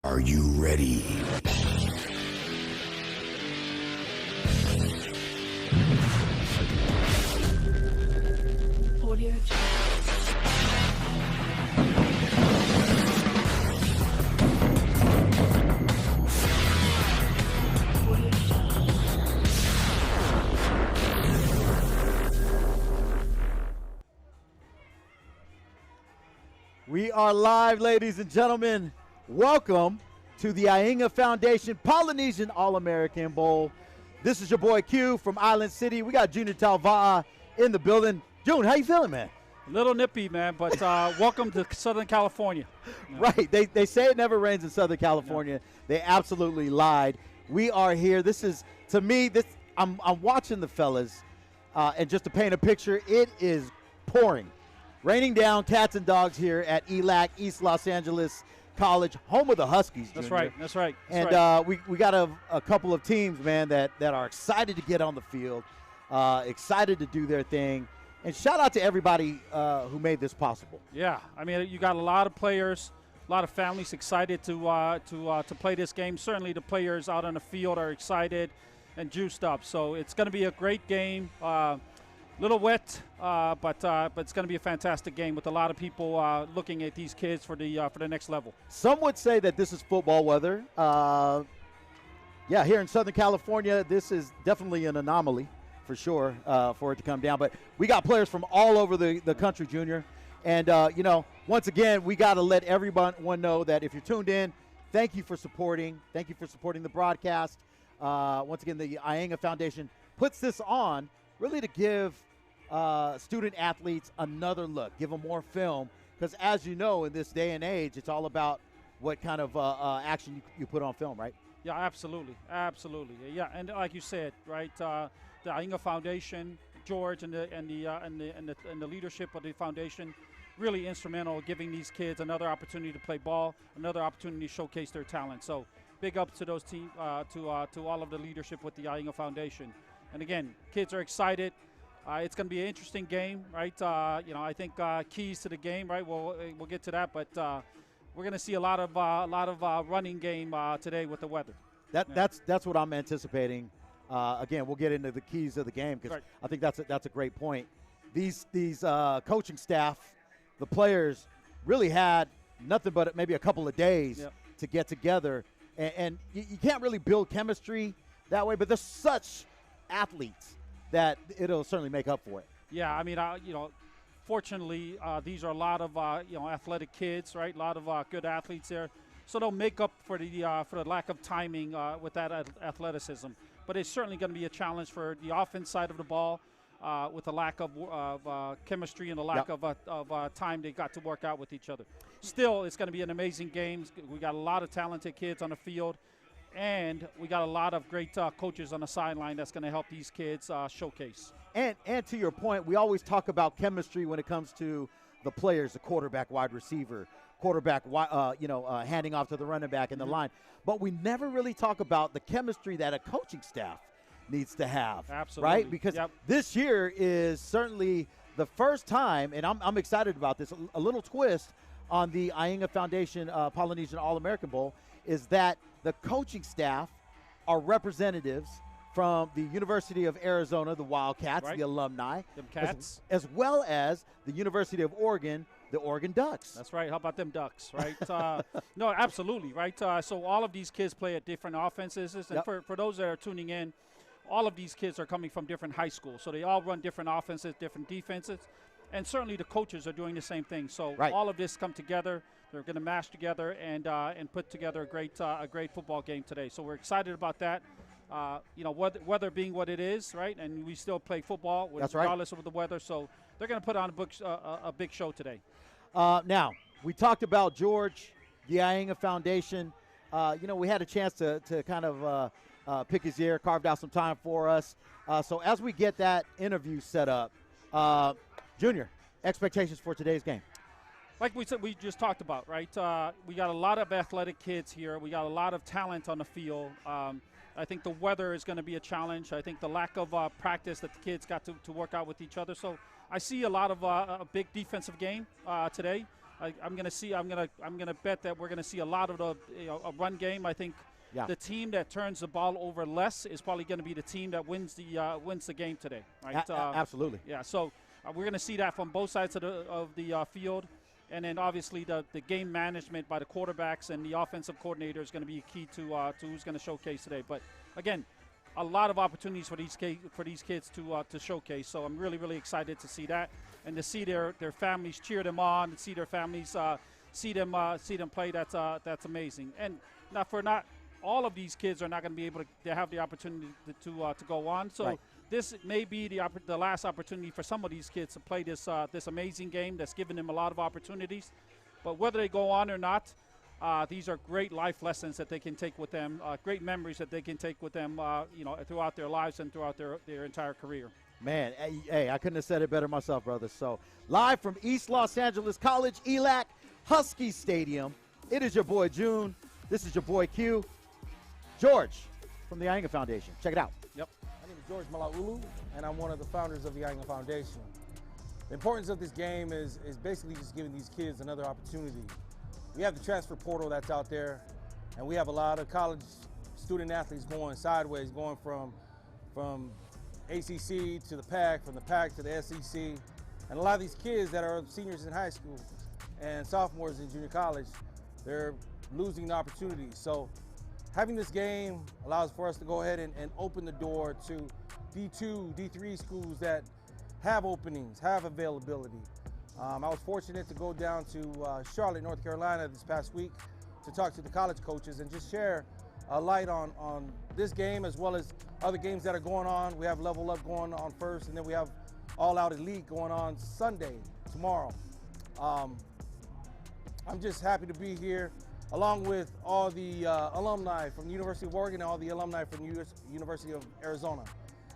Are you ready? Audio. We are live, ladies and gentlemen. Welcome to the AIGA Foundation Polynesian All-American Bowl. This is your boy Q from Island City. We got Junior Talva'a in the building. June, how you feeling, man? A little nippy, man, but welcome to Southern California. No. Right. They say it never rains in Southern California. No. They absolutely lied. We are here. This is, to me, I'm watching the fellas, and just to paint a picture, it is pouring. Raining down cats and dogs here at ELAC, East Los Angeles College, home of the Huskies. That's Junior. right. That's right. And we got a couple of teams, man, that are excited to get on the field, excited to do their thing. And shout out to everybody who made this possible. Yeah, I mean, you got a lot of players, a lot of families excited to play this game. Certainly the players out on the field are excited and juiced up. So it's going to be a great game. Little wet, but it's going to be a fantastic game with a lot of people looking at these kids for the next level. Some would say that this is football weather. Yeah, here in Southern California, this is definitely an anomaly for sure for it to come down. But we got players from all over the country, Junior. And, once again, we got to let everyone know that if you're tuned in, thank you for supporting. Thank you for supporting the broadcast. Once again, the AIGA Foundation puts this on really to give student athletes another look, give them more film, because as you know, in this day and age, it's all about what kind of action you put on film, right? Yeah, absolutely, yeah, and like you said, right, the AIGA Foundation, George, and the leadership of the foundation, really instrumental in giving these kids another opportunity to play ball, another opportunity to showcase their talent. So, big ups to those teams, to all of the leadership with the AIGA Foundation. And again, kids are excited. It's going to be an interesting game, right? I think keys to the game, right? We'll get to that, but we're going to see a lot of running game today with the weather. That's what I'm anticipating. Again, we'll get into the keys of the game because right. I think that's a great point. These coaching staff, the players, really had nothing but maybe a couple of days to get together, and you can't really build chemistry that way. But there's such athletes that it'll certainly make up for it. Yeah, I mean, fortunately, these are a lot of athletic kids, right? A lot of good athletes there, so they'll make up for the lack of timing with that athleticism. But it's certainly going to be a challenge for the offense side of the ball with the lack of chemistry and the lack of time they got to work out with each other. Still, it's going to be an amazing game. We got a lot of talented kids on the field. And we got a lot of great coaches on the sideline that's going to help these kids showcase. And to your point, we always talk about chemistry when it comes to the players, the quarterback, wide receiver, quarterback, handing off to the running back in the line. But we never really talk about the chemistry that a coaching staff needs to have. Absolutely. Right? Because this year is certainly the first time, and I'm excited about this, a little twist on the AIGA Foundation Polynesian All-American Bowl is that the coaching staff are representatives from the University of Arizona, the Wildcats, right. The alumni, them Cats, as well as the University of Oregon, the Oregon Ducks. That's right. How about them Ducks, right? No, absolutely, right? So all of these kids play at different offenses. And for those that are tuning in, all of these kids are coming from different high schools. So they all run different offenses, different defenses. And certainly the coaches are doing the same thing. So all of this come together. They're going to mash together and put together a great football game today. So we're excited about that. Weather being what it is, right? And we still play football regardless of the weather. So they're going to put on a big show today. Now, we talked about George, the AIGA Foundation. We had a chance to kind of pick his ear, carved out some time for us. So as we get that interview set up, Junior, expectations for today's game. Like we said, we just talked about, right? We got a lot of athletic kids here. We got a lot of talent on the field. I think the weather is going to be a challenge. I think the lack of practice that the kids got to work out with each other. So I see a lot of a big defensive game today. I'm gonna bet that we're gonna see a lot of a run game. I think the team that turns the ball over less is probably going to be the team that wins the game today. Right? Absolutely. Yeah. So we're going to see that from both sides of the field, and then obviously the game management by the quarterbacks and the offensive coordinator is going to be key to who's going to showcase today. But again, a lot of opportunities for these kids to showcase. So I'm really, really excited to see that and to see their families cheer them on, to see their families see them play. That's amazing. And not all of these kids are not going to be able to have the opportunity to go on. So this may be the last opportunity for some of these kids to play this amazing game that's given them a lot of opportunities. But whether they go on or not, these are great life lessons that they can take with them, great memories that they can take with them, throughout their lives and throughout their entire career. Man, hey, I couldn't have said it better myself, brother. So, live from East Los Angeles College, ELAC, Husky Stadium, it is your boy June. This is your boy Q. George from the AIGA Foundation. Check it out. Yep. My name is George Malaulu, and I'm one of the founders of the AIGA Foundation. The importance of this game is basically just giving these kids another opportunity. We have the transfer portal that's out there, and we have a lot of college student athletes going sideways, going from ACC to the PAC, from the PAC to the SEC. And a lot of these kids that are seniors in high school and sophomores in junior college, they're losing the opportunity. So having this game allows for us to go ahead and open the door to D2, D3 schools that have openings, have availability. I was fortunate to go down to Charlotte, North Carolina this past week to talk to the college coaches and just share a light on this game as well as other games that are going on. We have Level Up going on first, and then we have All Out Elite going on Sunday, tomorrow. I'm just happy to be here along with all the alumni from the University of Oregon and all the alumni from the University of Arizona.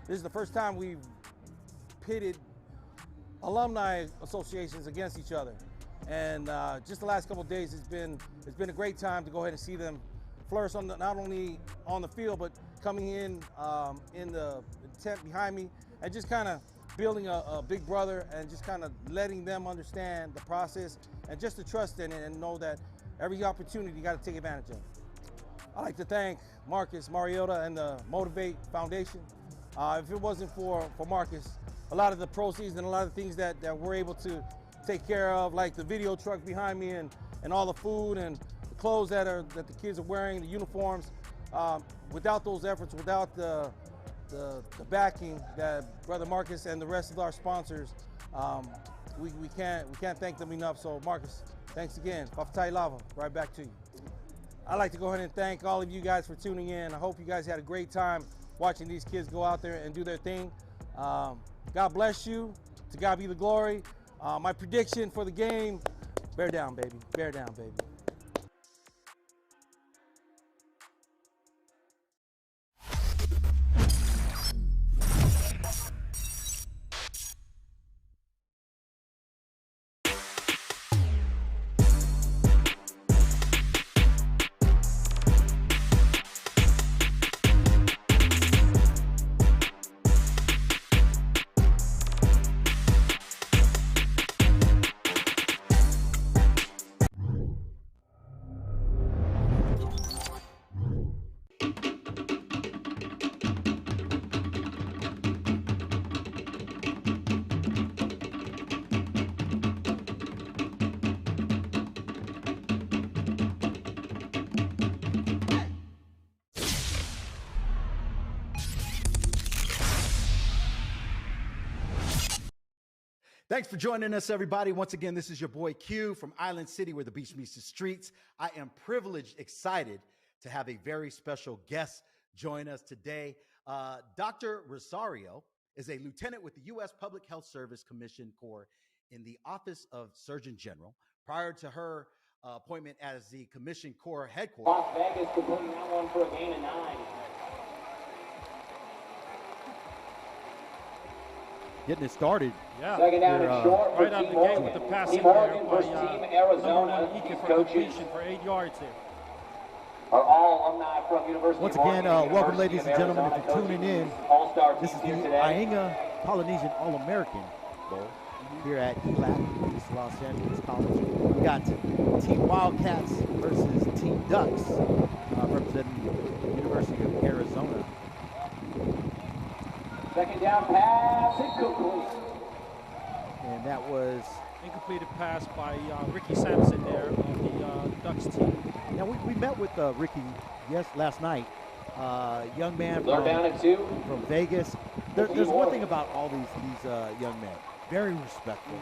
This is the first time we've pitted alumni associations against each other. And just the last couple of days, it's been a great time to go ahead and see them flourish not only on the field, but coming in the tent behind me and just kind of building a big brother and just kind of letting them understand the process and just to trust in it and know that every opportunity you got to take advantage of. I'd like to thank Marcus Mariota and the Motivate Foundation. If it wasn't for Marcus, a lot of the proceeds and a lot of things that we're able to take care of, like the video truck behind me and all the food and the clothes that the kids are wearing, the uniforms, without those efforts, without the backing that Brother Marcus and the rest of our sponsors, we can't thank them enough. So Marcus, thanks again. Papatai Lava, right back to you. I'd like to go ahead and thank all of you guys for tuning in. I hope you guys had a great time watching these kids go out there and do their thing. God bless you. To God be the glory. My prediction for the game, bear down, baby. Bear down, baby. Thanks for joining us, everybody. Once again, this is your boy Q from Island City, where the beach meets the streets. I am privileged, excited to have a very special guest join us today. Dr. Rosario is a lieutenant with the U.S. Public Health Service Commission Corps in the Office of Surgeon General. Prior to her appointment as the Commission Corps headquarters. Las Vegas completing that one for a gain of 9. Getting it started. Yeah. Second down and short for right out of Team the gate Oregon. with the pass Team in there Oregon by versus Team Arizona. Ike These for coaches completion for 8 yards there. are all alumni from University Once of again, Oregon. welcome, University ladies of and gentlemen. Arizona If you're tuning in, All-Star this is the team today. AIGA Polynesian All-American Bowl. here at ELAC, East Los Angeles College. We got Team Wildcats versus Team Ducks, representing the University of Arizona. Second down pass, incomplete. And that was Incompleted pass by Ricky Sampson there on the Ducks team. Now we met with Ricky last night. Young man Third down and 2. from Vegas. There's one thing about all these young men, very respectful,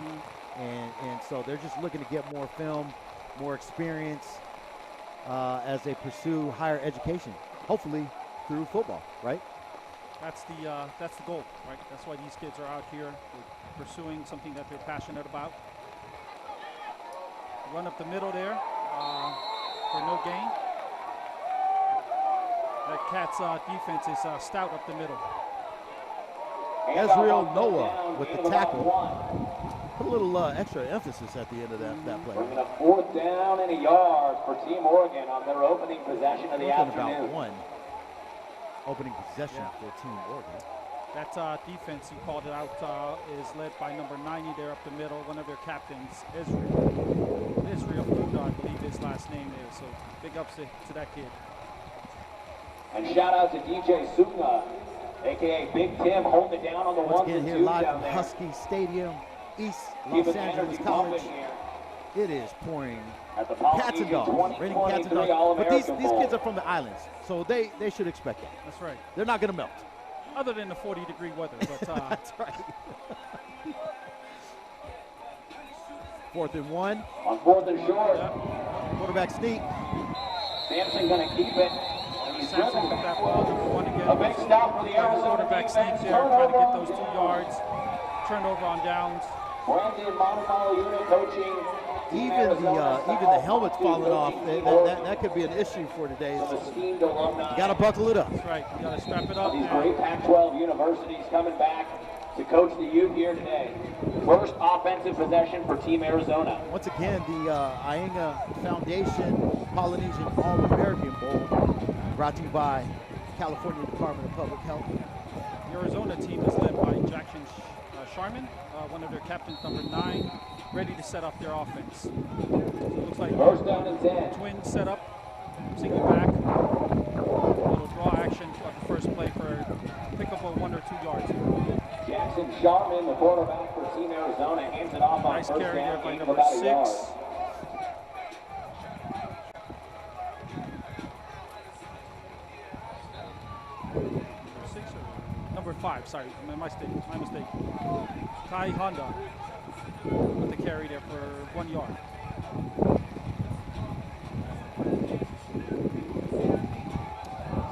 and so they're just looking to get more film, more experience as they pursue higher education, hopefully through football, right? That's the goal, right? That's why these kids are out here. They're pursuing something that they're passionate about. Run up the middle there for no gain. That Cats defense is stout up the middle. Ezreal Noah with the tackle. Put a little extra emphasis at the end of that play. Bringing up 4th down and a yard for Team Oregon on their opening possession of the Talking afternoon. about one opening possession for Team Oregon. That defense, you called it out, is led by number 90 there up the middle, one of their captains, Israel Funda, I believe his last name is. So big ups to that kid. And shout out to DJ Sunga, a.k.a. Big Tim, holding it down on the Once ones again, and here twos live down from there. Husky Stadium, East Keep Los it Angeles energy College. pumping here It is pouring at the cats and Polynesian dogs, raining cats and 2023 dogs. But these All-American kids Bowl. are from the islands, so they should expect that. That's right. They're not going to melt. Other than the 40-degree weather, but That's right. 4th and 1. On 4th and short, Quarterback sneak. Sampson going to keep it. And he's Sampson driven with that ball, number 1 again. a big stop for the Arizona Quarterback defense. sneak there, trying to get those 2 Turnover. yards. Turnover on downs. Brandon Montemalo unit coaching. Even the helmets falling off. That could be an issue for today. Some So esteemed alumni. you got to buckle it up. That's right. You got to strap it up These now. great Pac-12 universities coming back to coach the youth here today. First offensive possession for Team Arizona. Once again, the AIGA Foundation Polynesian All-American Bowl, brought to you by California Department of Public Health. The Arizona team is led by Jackson Sharman, one of their captains, number 9, ready to set up their offense. So it looks like First down and 10. twin setup, single back, a little draw action at the first play for a pickup of 1 or 2 yards. Jackson Sharman, the quarterback for Team Arizona, hands it off on Nice first carry there down, by gain of number about a 6. yard. Number 5, sorry, my mistake. Kai Honda with the carry there for 1 yard.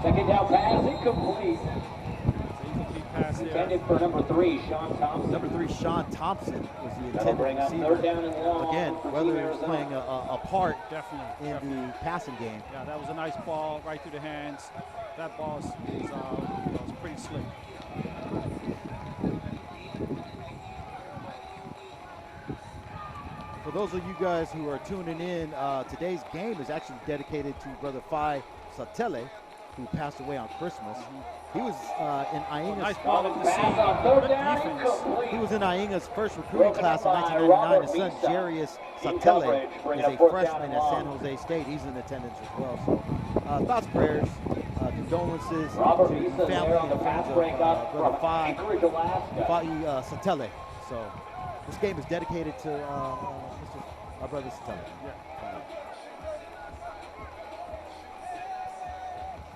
Second down pass, incomplete. It's an incomplete pass there. Intended for number 3, Sean Thompson. Number 3, Sean Thompson, was the That'll bring intended up 3rd receiver. down and long. Again, for Team weather is Arizona. playing a part Definitely. in the passing game. Yeah, that was a nice ball right through the hands. That ball is pretty slick. For those of you guys who are tuning in, today's game is actually dedicated to Brother Phi Satele, who passed away on Christmas. He was in AIGA's Nice ball up the seam. Pass on 3rd Good down, defense. incomplete. He was in AIGA's first recruiting Broken class in up by 1999. His son, Robert Misa. Jarius In Satele, coverage, bringing is up a 4th down freshman and at San long. Jose State. He's in attendance as well. So, thoughts, prayers, condolences Robert to Misa the there family on the and pass friends break of up Brother from Phi Anchorage, Alaska. Satele. So, this game is dedicated to our brother Satele. Yeah.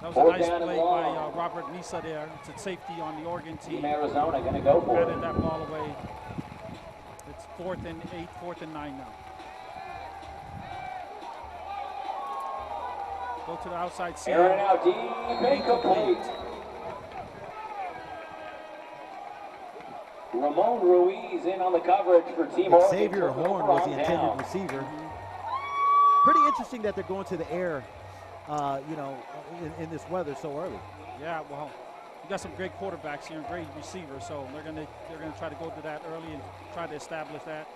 That was a 4th nice down and play by long. Robert Misa there. It's a safety on the Oregon Team team. Arizona going to go for Batted it. that ball away. It's 4th and 8, 4th and 9 now. Go to the outside seam. Airing it out deep, incomplete. Ramon Ruiz in on the coverage for Team Oregon. Xavier Turnover Horn was on the down. intended receiver. Pretty interesting that they're going to the air, in this weather so early. Yeah, well, you got some great quarterbacks here and great receivers, so they're gonna try to go to that early and try to establish that.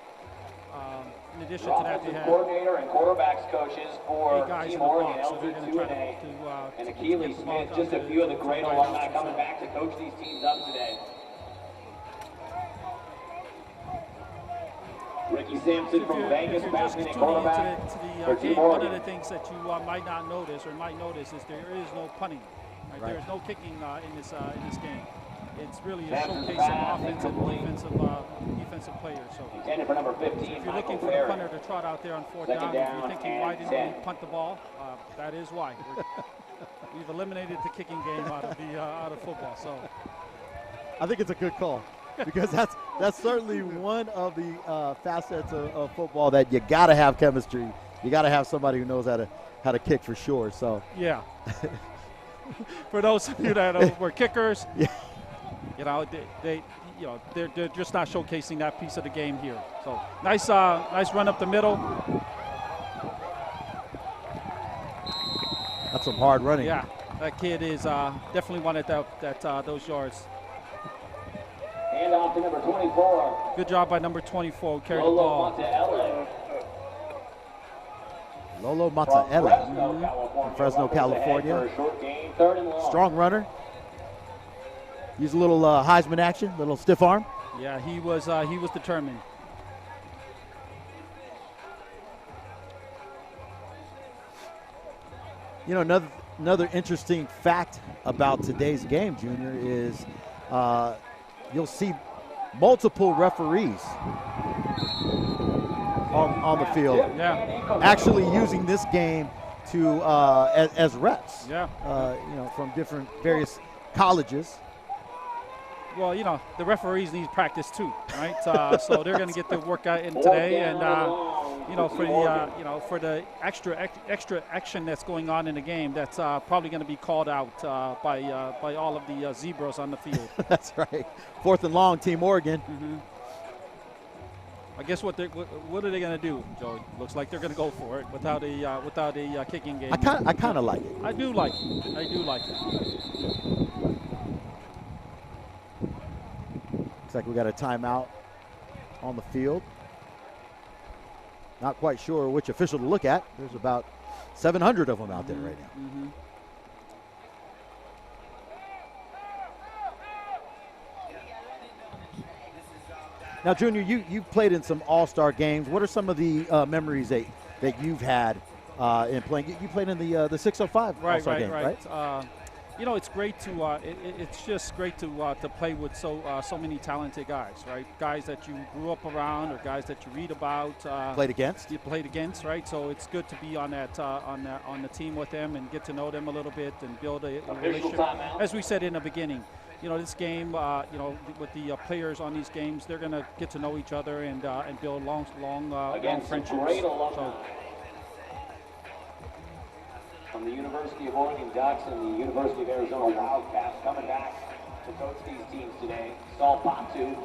In addition to that, they Offensive have coordinator and quarterbacks coaches for 8 guys in Team the Oregon, box, so they're going to try LG2A, to and get Achilles the ball Smith, down just a to few of the the great right alumni option. coming back to coach these teams up today. Ricky Sampson from Vegas, if you're just passing tuning in quarterback into for the Team game, one of Oregon. the things that you might not notice or might notice is there is no punting. Right? Right. There is no kicking in this game. It's really a Sampson's showcase pass, of offensive and defensive players. So Intended for number 15, if you're Michael looking for the Perry. punter to trot out there on fourth Second down, if down you're thinking, and why didn't 10. we punt the ball? That is why. We've eliminated the kicking game out of football. So I think it's a good call because that's certainly one of the facets of football that you got to have chemistry. You got to have somebody who knows how to kick for sure. So yeah. For those of you that were kickers, yeah. you know, they're just not showcasing that piece of the game here. So nice run up the middle. That's some hard running. Yeah, that kid is definitely wanted those yards. Hand off to number 24. Good job by number 24, carry the Lolo ball. Montaella. Lolo From Montaella from Fresno, California. For a short game, 3rd and long. Strong runner. Use a little Heisman action, little stiff arm. Yeah, he was determined. You know, another interesting fact about today's game, Junior, is you'll see multiple referees on the field. Yeah. Actually using this game to as reps. Yeah. You know, from various colleges. Well, you know, the referees need practice too, right? So they're going to get their workout in today, and you know, for the extra action that's going on in the game, that's probably going to be called out by all of the zebras on the field. That's right. 4th and long, Team Oregon. Mm-hmm. I guess what are they going to do, Joey? Looks like they're going to go for it without a kicking game. I kind of like it. I do like it. I do like it. Looks like we got a timeout on the field. Not quite sure which official to look at. There's about 700 of them out there right now. Mm-hmm. Now, Junior, you've played in some all-star games. What are some of the memories that you've had in playing? You played in the 605 all-star game, right? You know, it's great to it's just great to play with so many talented guys, right? Guys that you grew up around or guys that you read about. Played against. You played against, right? So it's good to be on the team with them and get to know them a little bit and build a relationship. As we said in the beginning, you know, this game, you know, with the players on these games, they're going to get to know each other and build long friendships. So, from the University of Oregon Ducks and the University of Arizona Wildcats coming back to coach these teams today. Saul Patu,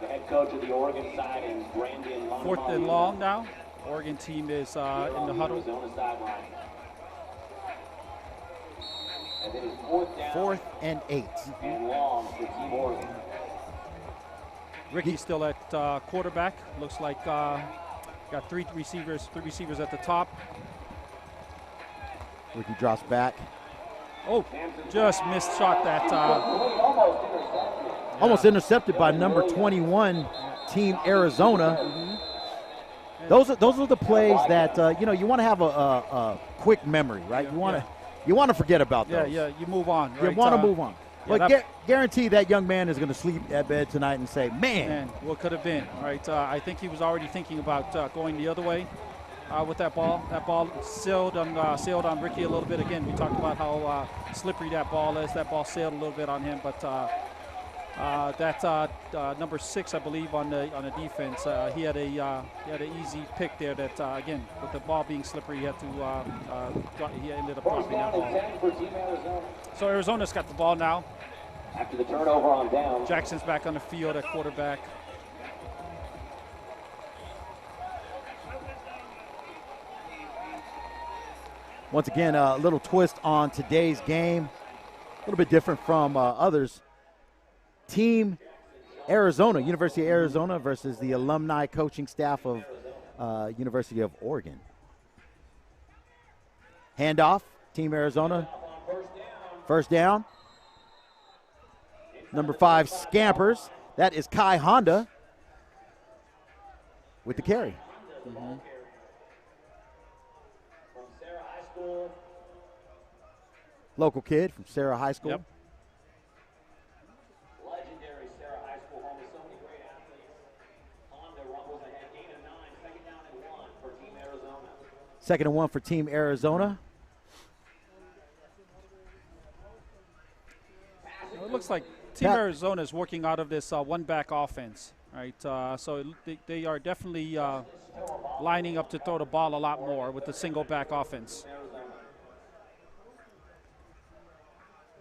the head coach of the Oregon side, and Brandon Lonamali. 4th and long now. Oregon team is in the huddle. Arizona sideline. And it is 4th down. 4th and 8. And long for Team Oregon. Ricky's still at quarterback. Looks like got three receivers at the top. Ricky drops back. Oh, just missed shot that. Almost intercepted by number 21, Team Arizona. Mm-hmm. Those are the plays that you know, you want to have a quick memory, right? You want to forget about those. Yeah, you move on. Right? You want to move on. Yeah, but guarantee that young man is going to sleep at bed tonight and say, man, what could have been, right? I think he was already thinking about going the other way. With that ball sailed on Ricky a little bit. Again, we talked about how slippery that ball is. That ball sailed a little bit on him, but that number 6, I believe, on the defense, he had an easy pick there. That again, with the ball being slippery, he ended up dropping that ball. So Arizona's got the ball now. After the turnover on down, Jackson's back on the field at quarterback. Once again, a little twist on today's game, a little bit different from others. Team Arizona, University of Arizona versus the alumni coaching staff of University of Oregon. Handoff, Team Arizona, first down. Number 5 scampers. That is Kai Honda. with the carry. From Sarah High School. Local kid from Sarah High School. Yep. Legendary Sarah High School home with so many great athletes. Honda rumbles ahead, gain of 9, second down and 1 for Team Arizona. 2nd and 1 for Team Arizona. It looks like Team Arizona is working out of this one-back offense, right? So they are definitely lining up to throw the ball a lot more with the single-back offense.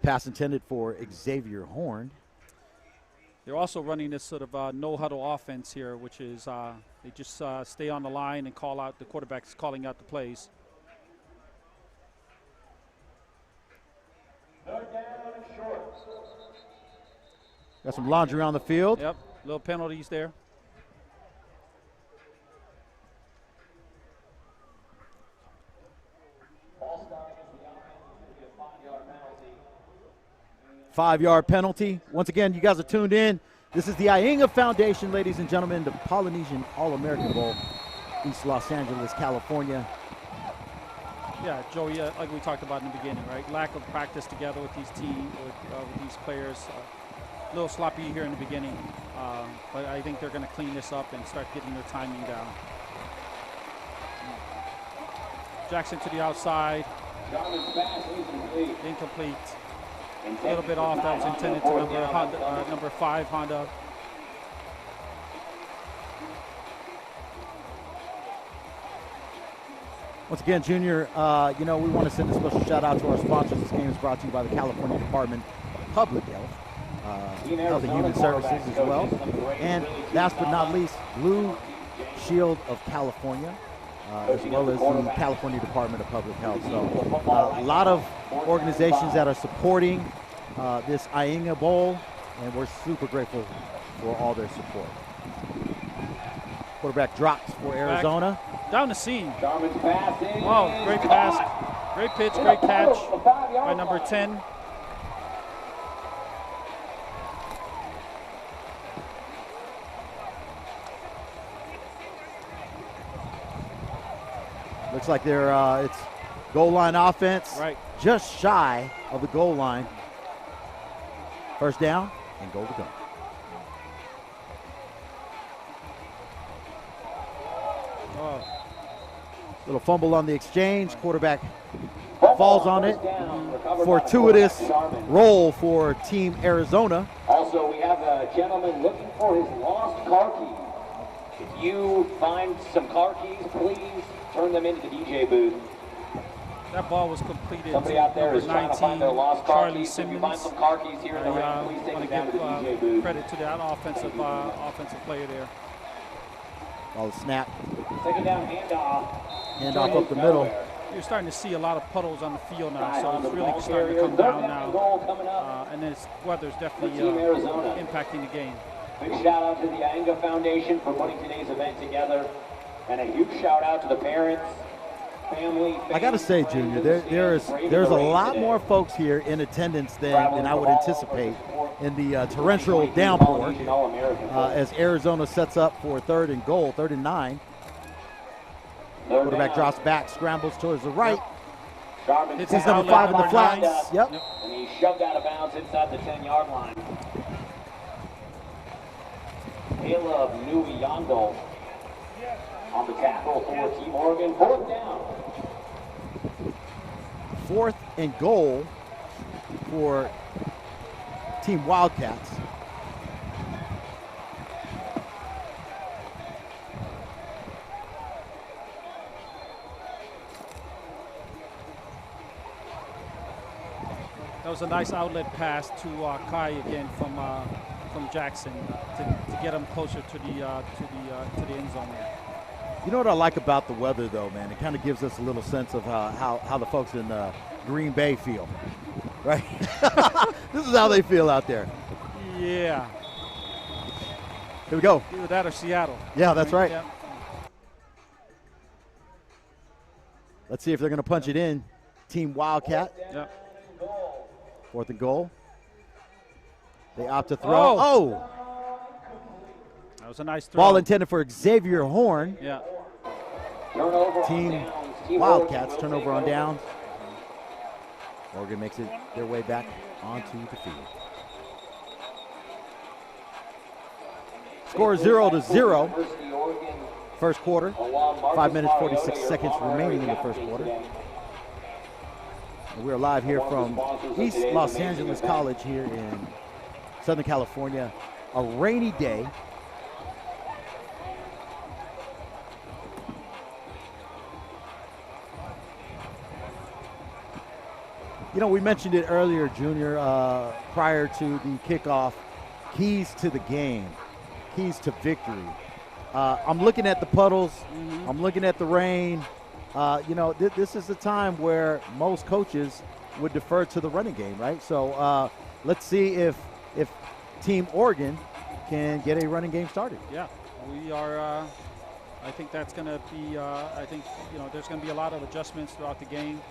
Pass intended for Xavier Horn. They're also running this sort of no-huddle offense here, which is they just stay on the line and call out, the quarterback's calling out the plays. Got some laundry on the field. Yep, little penalties there. Five-yard penalty. Once again, you guys are tuned in. This is the AIGA Foundation, ladies and gentlemen, the Polynesian All-American Bowl, East Los Angeles, California. Yeah, Joey, like we talked about in the beginning, right? Lack of practice together with these teams, with these players. A little sloppy here in the beginning, but I think they're going to clean this up and start getting their timing down. Jackson to the outside. Incomplete. A little bit off. That was intended to number 5, Honda. Once again, Junior, we want to send a special shout out to our sponsors. This game is brought to you by the California Department of Public Health, Health and Human Services as well. And last but not least, Blue Shield of California, as well as the California Department of Public Health. So a lot of organizations that are supporting this AIGA Bowl, and we're super grateful for all their support. Quarterback drops for Arizona. Down the seam. Wow, great pass. Great pitch, great catch by number 10. Looks like they're it's goal line offense. Right. Just shy of the goal line. First down and goal to go. Little fumble on the exchange. Quarterback falls on it. Fortuitous roll for Team Arizona. Also, we have a gentleman looking for his lost car keys. If you find some car keys, please turn them into the DJ booth. That ball was completed. Somebody out there is trying to find their lost car Charlie keys. Simmons. If you find some car keys here in the ring, please take them down to the DJ booth. Credit to that offensive player there. Ball snap. Second down handoff. Handoff up the middle. You're starting to see a lot of puddles on the field now, so it's really starting to come down now. And this weather's definitely impacting the game. Big shout out to the AIGA Foundation for putting today's event together. And a huge shout out to the parents, family. I got to say, Junior, there's a lot more folks here in attendance than I would anticipate in the torrential downpour as Arizona sets up for 3rd and goal, 3rd and 9. Quarterback drops back, scrambles towards the right. Hits He's number 5 in the flats. Yep. And he's shoved out of bounds inside the 10-yard line. Caleb Nui-Yondo on the tackle for Team Oregon. 4th down. 4th and goal for Team Wildcats. That was a nice outlet pass to Kai again from Jackson to get him closer to the end zone there. You know what I like about the weather, though, man? It kind of gives us a little sense of how the folks in Green Bay feel, right? This is how they feel out there. Yeah. Here we go. Either that or Seattle. Yeah, that's right. Yeah. Let's see if they're going to punch it in. Team Wildcat. Yeah. 4th and goal. They opt to throw. Oh! That was a nice throw. Ball intended for Xavier Horn. Yeah. Team Wildcats, turnover on downs. Oregon makes it their way back onto the field. Score 0-0. First quarter. 5 minutes, 46 seconds remaining in the first quarter. And we're live here from East Los Angeles College here in Southern California. A rainy day. You know, we mentioned it earlier, Junior, prior to the kickoff. Keys to the game, keys to victory. I'm looking at the puddles. I'm looking at the rain. You know, this is a time where most coaches would defer to the running game, right? So let's see if Team Oregon can get a running game started. Yeah, we are. I think that's going to be. I think there's going to be a lot of adjustments throughout the game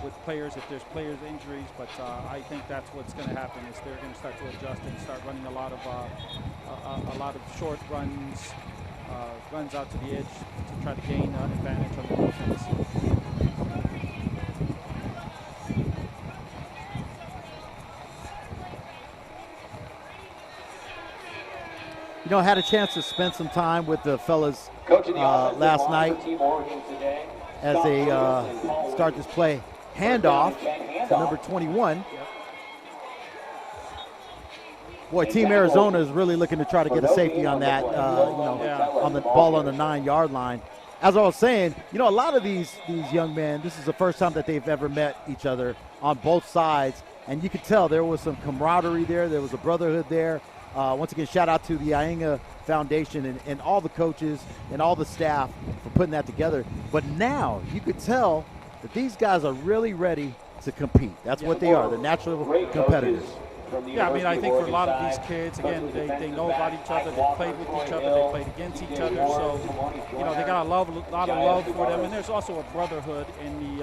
with players if there's players injuries, but I think that's what's going to happen is they're going to start to adjust and start running a lot of short runs, runs out to the edge to try to gain advantage on the defense. You know, I had a chance to spend some time with the fellas last night as they start this play. Handoff to number 21. Boy, Team Arizona is really looking to try to get a safety on that, on the ball on the 9-yard line. As I was saying, a lot of these young men, this is the first time that they've ever met each other on both sides, and you could tell there was some camaraderie there. There was a brotherhood there. Once again, shout out to the AIGA Foundation and all the coaches and all the staff for putting that together. But now you could tell that these guys are really ready to compete. That's what they are. They're natural competitors. Yeah, I mean, I think for a lot of these kids, again, they know about each other. They played with each other. They played against each other. So, they got a lot of love for them. And there's also a brotherhood in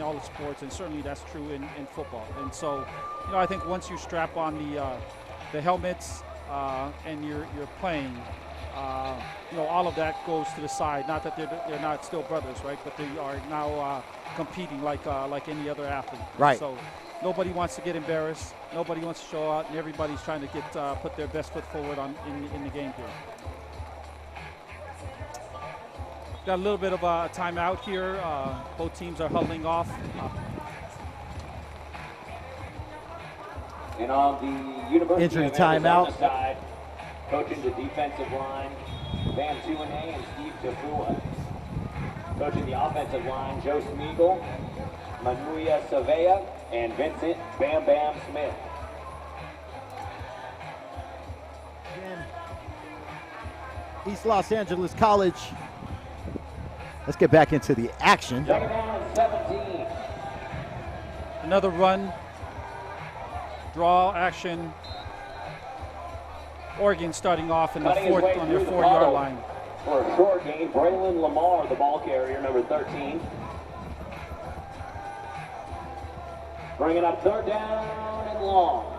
all the sports, and certainly that's true in football. And so, I think once you strap on the helmets and you're playing, all of that goes to the side. Not that they're not still brothers, right? But they are now competing like any other athlete. Right. So nobody wants to get embarrassed. Nobody wants to show out, and everybody's trying to get put their best foot forward in the game here. Got a little bit of a timeout here. Both teams are huddling off. And on the University of Arizona side, coaching the defensive line, Van Tuene and Steve Tafua. Coaching the offensive line, Joe Smeagol, Manuia Savea, and Vincent Bam Bam Smith. East Los Angeles College. Let's get back into the action. 17. Another run. Draw action. Oregon starting off in on their 4-yard line. For a short gain, Braylon Lamar, the ball carrier, number 13. Bringing up third down and long.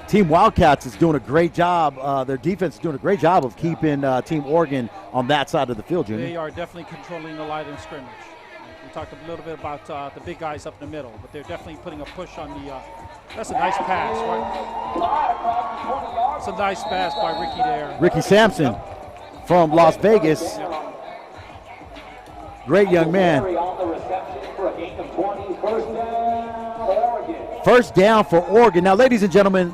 Team Wildcats is doing a great job. Their defense is doing a great job of keeping Team Oregon on that side of the field, Junior. They are definitely controlling the line of scrimmage. We talked a little bit about the big guys up the middle, but they're definitely putting a push on the that's a nice pass, right? It's a nice pass by Ricky there. Ricky Sampson from Las Vegas. Great young man. First down for Oregon. Now, ladies and gentlemen,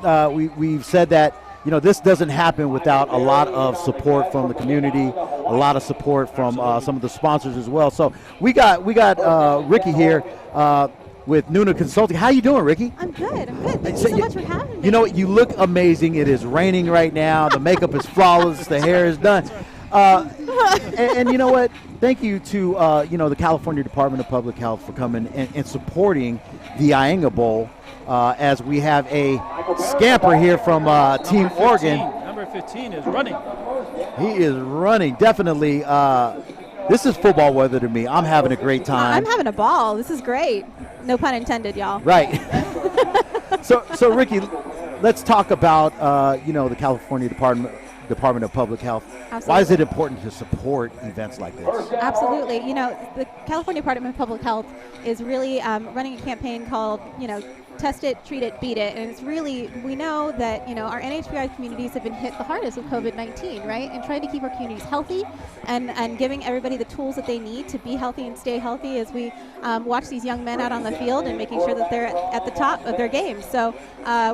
we've said that, this doesn't happen without a lot of support from the community, a lot of support from some of the sponsors as well. So we got Ricky here with Nuna Consulting. How you doing, Ricky? I'm good. Thank you so much for having me. You look amazing. It is raining right now. The makeup is flawless. The hair is done. And you know what? Thank you to the California Department of Public Health for coming and supporting the AIGA Bowl as we have a scamper here from Team Oregon. Number 15 is running. He is running, definitely. This is football weather to me. I'm having a great time. I'm having a ball. This is great. No pun intended, y'all. Right. So Ricky, let's talk about the California Department of Public Health. Absolutely. Why is it important to support events like this? Absolutely. The California Department of Public Health is really running a campaign called, Test It, Treat It, Beat It. And it's really, we know that, our NHBI communities have been hit the hardest with COVID-19, right? And trying to keep our communities healthy and giving everybody the tools that they need to be healthy and stay healthy as we watch these young men out on the field and making sure that they're at the top of their game. So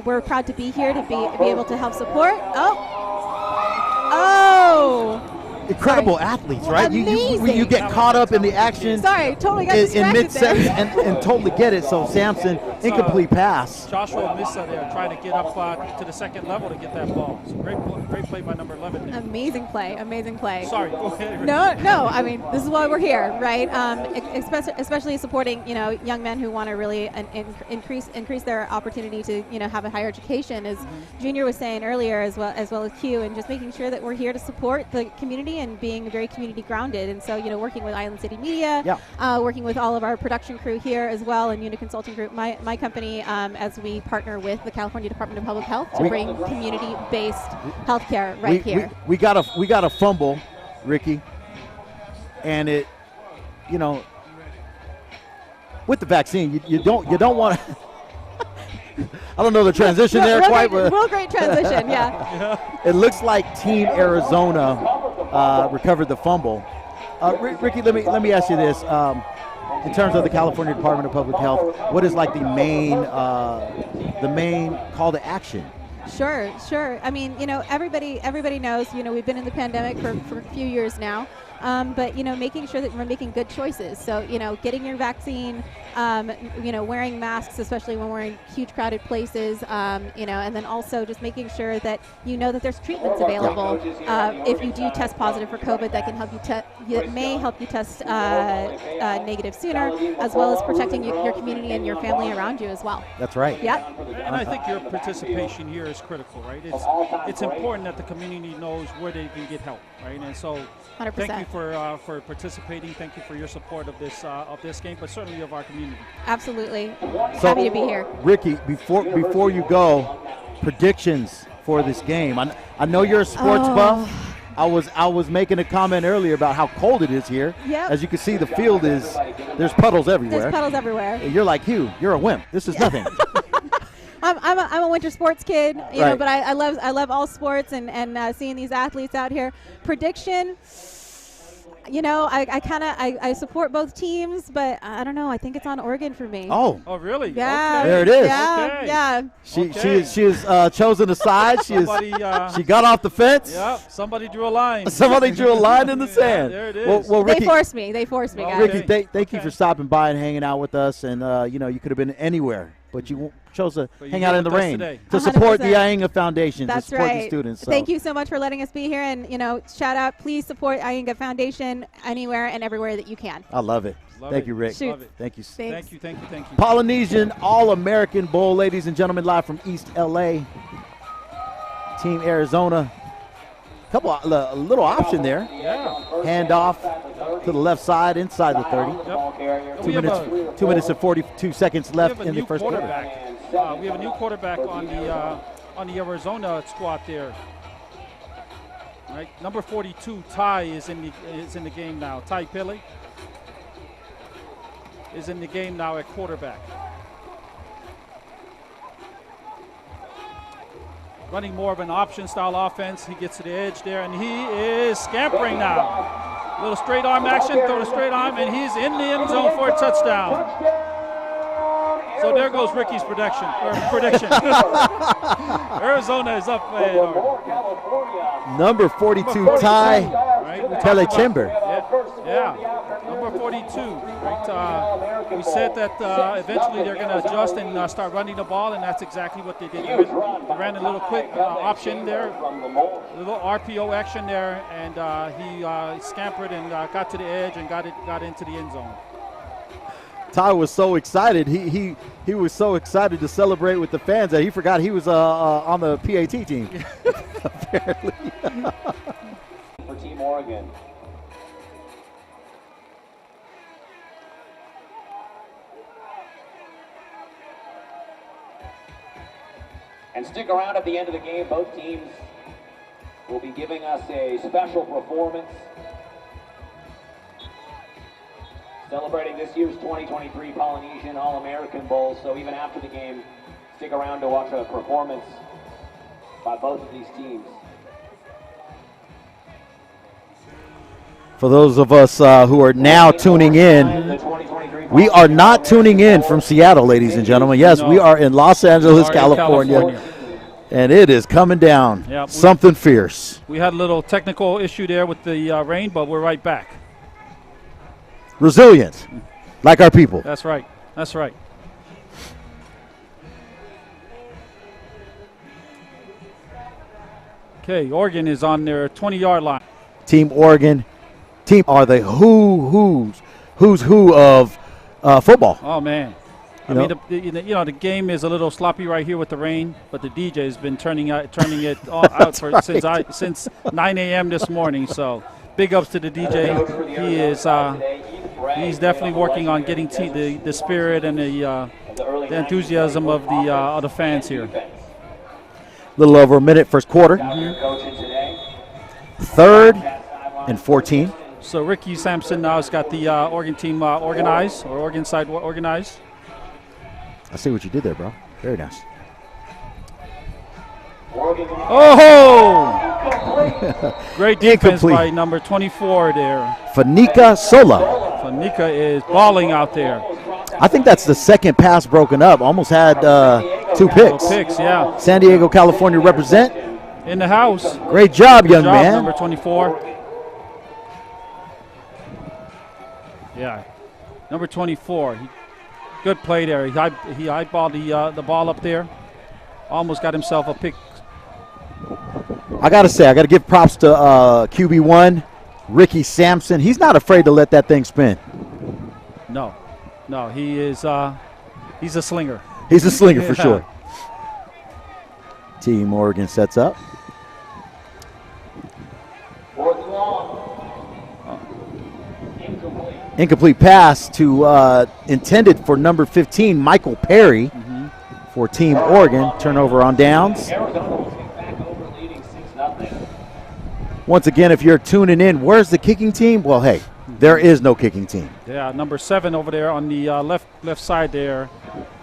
we're proud to be here to be able to help support. Oh! Incredible athletes, right? You get caught up in the action. Sorry, totally got in distracted mid-sentence there. and totally get it. So Samson, incomplete pass. Joshua Missa there trying to get up to the second level to get that ball. So great play by number 11 there. Amazing play. Sorry, go ahead. No. I mean, this is why we're here, right? Especially supporting, young men who want to really increase their opportunity to, have a higher education, as Junior was saying earlier, as well as Q, and just making sure that we're here to support the community and being very community grounded. And so, working with Island City Media, working with all of our production crew here as well, and Unit Consulting Group, my company, as we partner with the California Department of Public Health to bring community-based healthcare here. We got a fumble, Ricky, and it, with the vaccine, you don't want to. I don't know the transition there quite. Real great transition, yeah. It looks like Team Arizona recovered the fumble. Ricky, let me ask you this: in terms of the California Department of Public Health, what is like the main call to action? Sure. I mean, everybody knows, we've been in the pandemic for a few years now. But, making sure that we're making good choices. So, getting your vaccine, wearing masks, especially when we're in huge crowded places, and then also just making sure that that there's treatments available. If you do test positive for COVID, that can help you may help you test negative sooner, as well as protecting your community and your family around you as well. That's right. Yeah. And I think your participation here is critical, right? It's important that the community knows where they can get help, right? And so 100%. thank you for participating. Thank you for your support of this game, but certainly of our community. Absolutely. So, happy to be here. Ricky, before you go, predictions for this game. I know you're a sports buff. I was making a comment earlier about how cold it is here. Yep. As you can see, the field there's puddles everywhere. There's puddles everywhere. You're like Hugh. You're a wimp. This is nothing. I'm a winter sports kid, you know, Right. but I love all sports and seeing these athletes out here. Prediction, I support both teams, but I don't know. I think it's on Oregon for me. Oh, really? Yeah. Okay. There it is. Yeah, Okay. yeah. She has chosen a side. She got off the fence. Yeah, somebody drew a line. Somebody drew a line in the sand. There it is. Well, Ricky, They forced me, Well, guys. Ricky, Okay. thank you for stopping by and hanging out with us. And you could have been anywhere, but you chose to But you hang here out in the with us rain today. to support the 100%. AIGA Foundation, That's to support right. the students. So. Thank you so much for letting us be here, and shout out. Please support AIGA Foundation anywhere and everywhere that you can. I love it. Love Thank it. you, Rick. Shoot. Love it. Thank you. Thanks. Thank you. Polynesian All-American Bowl, ladies and gentlemen, live from East LA. Team Arizona. A little option there. Yeah. Hand off to the left side inside the 30. Yep. 2 minutes and 42 seconds left in the first quarter. We have a new quarterback on the Arizona squad there. Right, number 42, Ty is in the game now. Ty Pilley is in the game now at quarterback. Running more of an option-style offense. He gets to the edge there, and he is scampering now. Little straight arm action, throw the straight arm, and he's in the end zone for a touchdown. So there goes Ricky's prediction. Arizona is up. Number 42, Ty Pele Timber. Yeah, Yeah, number 42. Right? We said that eventually they're going to adjust and start running the ball, and that's exactly what they did. They ran a little quick option there, a little RPO action there, and he scampered and got to the edge and got into the end zone. Ty was so excited. He was so excited to celebrate with the fans that he forgot he was on the PAT team. Apparently. For Team Oregon. And stick around at the end of the game. Both teams will be giving us a special performance celebrating this year's 2023 Polynesian All-American Bowl. So even after the game, stick around to watch a performance by both of these teams. For those of us who are now tuning in, we are not tuning in from Seattle, ladies and gentlemen. Yes, we are in Los Angeles, California, and it is coming down. Yep, something fierce. We had a little technical issue there with the rain, but we're right back. Resilient, like our people. That's right. That's right. Okay, Oregon is on their 20-yard line. Team Oregon. Team are the who's who of football. Oh man, I mean the game is a little sloppy right here with the rain, but the DJ has been turning it out for right. since 9 a.m. this morning. So big ups to the DJ. He is he's definitely working on getting the spirit and the enthusiasm of the fans here. A little over a minute, first quarter. 3rd and 14. So Ricky Sampson now has got the Oregon team organized, or Oregon side organized. I see what you did there, bro. Very nice. Oh! Great defense by number 24 there. Fanica Sola. Fanica is balling out there. I think that's the second pass broken up. Almost had 2 picks. Yeah. San Diego, California represent. In the house. Great job, young man. Number 24. Yeah, number 24. Good play there. He eyeballed the ball up there. Almost got himself a pick. I got to give props to QB1, Ricky Sampson. He's not afraid to let that thing spin. No, he is. He's a slinger. He's a slinger for sure. Team Oregon sets up. Incomplete pass to intended for number 15, Michael Perry, for Team Oregon. Turnover on downs. Once again, if you're tuning in, where's the kicking team? Well, hey, there is no kicking team. Yeah, number 7 over there on the left side there,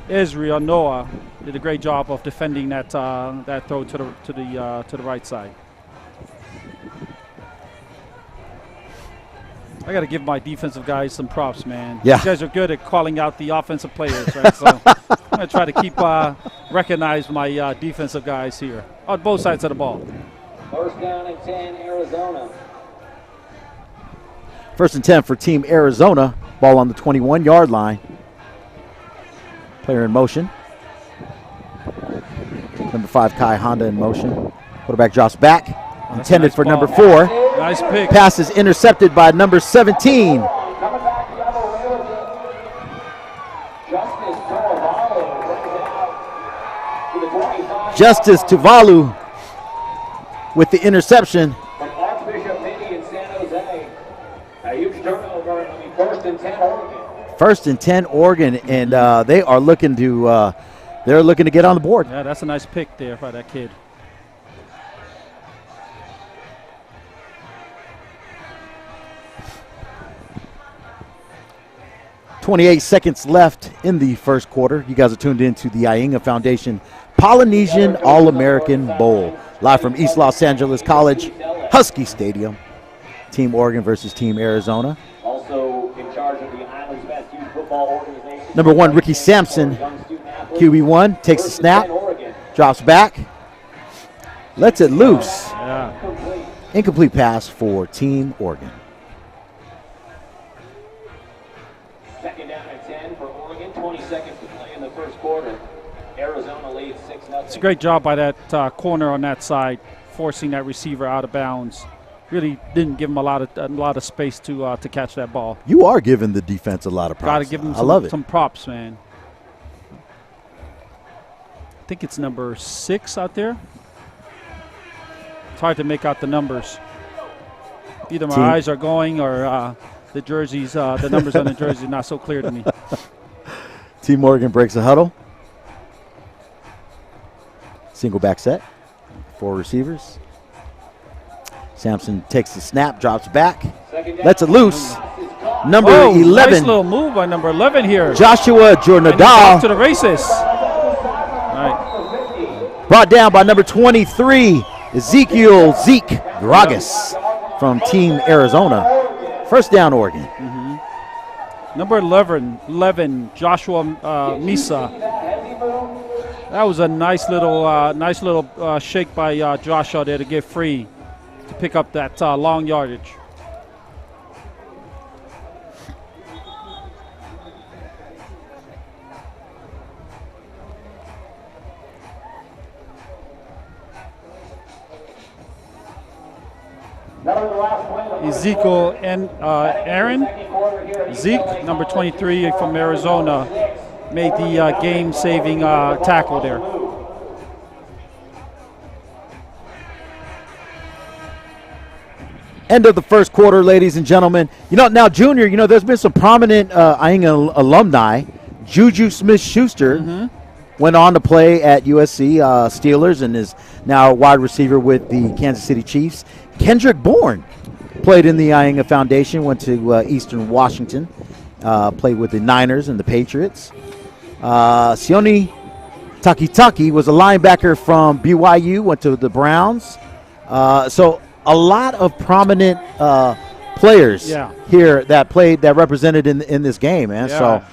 Israel Noah did a great job of defending that throw to the right side. I got to give my defensive guys some props, man. Yeah. You guys are good at calling out the offensive players, right? So I'm going to try to keep recognize my defensive guys here on both sides of the ball. 1st down and 10, Arizona. 1st and 10 for Team Arizona. Ball on the 21-yard line. Player in motion. Number 5, Kai Honda in motion. Quarterback drops back. Intended nice for ball. number 4. Nice pick. Pass is intercepted by number 17. Justice Tuvalu with the interception. From Archbishop Mindy in San Jose. A huge turnover. 1st and 10 Oregon. 1st and 10 Oregon, and they are looking to get on the board. Yeah, that's a nice pick there by that kid. .28 seconds left in the first quarter. You guys are tuned in to the AIGA Foundation Polynesian All-American Bowl. Live from East Los Angeles College, Husky Stadium. Team Oregon versus Team Arizona. Also in charge of the Island's Best Youth Football Organization. Number 1, Ricky Sampson, QB1, takes the snap, drops back, lets it loose. Yeah. Incomplete pass for Team Oregon. Second down and 10 for Oregon. 20 seconds to play in the first quarter. Arizona leads 6-0. It's a great job by that corner on that side, forcing that receiver out of bounds. Really didn't give him a lot of space to catch that ball. You are giving the defense a lot of props. Got to give him some props, man. I think it's number 6 out there. It's hard to make out the numbers. Either my eyes are going or the jerseys, the numbers on the jersey are not so clear to me. Team Oregon breaks the huddle. Single back set. 4 receivers. Sampson takes the snap, drops back, lets it loose. Number 11. Nice little move by number 11 here. Joshua Jornadal. To the races. Right. Brought down by number 23, Ezekiel Zeke Gragas from Team Arizona. First down, Oregon. Number 11, Joshua Misa. That was a nice little shake by Joshua there to get free to pick up that long yardage. Ezekiel and Aaron Zeke, number 23 from Arizona, made the game-saving tackle there. End of the first quarter, ladies and gentlemen. Now, Junior, there's been some prominent AIGA alumni. Juju Smith-Schuster went on to play at USC Steelers and is now a wide receiver with the Kansas City Chiefs. Kendrick Bourne played in the AIGA Foundation, went to Eastern Washington, played with the Niners and the Patriots. Sione Takitaki was a linebacker from BYU, went to the Browns. So a lot of prominent players here that represented in this game, man. Yeah.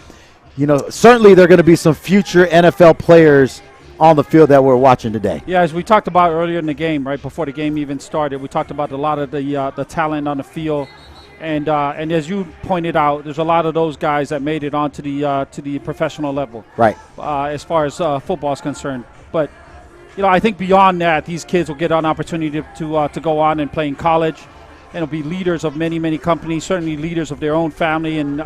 So, certainly there are going to be some future NFL players on the field that we're watching today. Yeah, as we talked about earlier in the game, right before the game even started, we talked about a lot of the talent on the field, and as you pointed out, there's a lot of those guys that made it onto the professional level, right? As far as football is concerned, but I think beyond that, these kids will get an opportunity to go on and play in college, and will be leaders of many companies, certainly leaders of their own family, and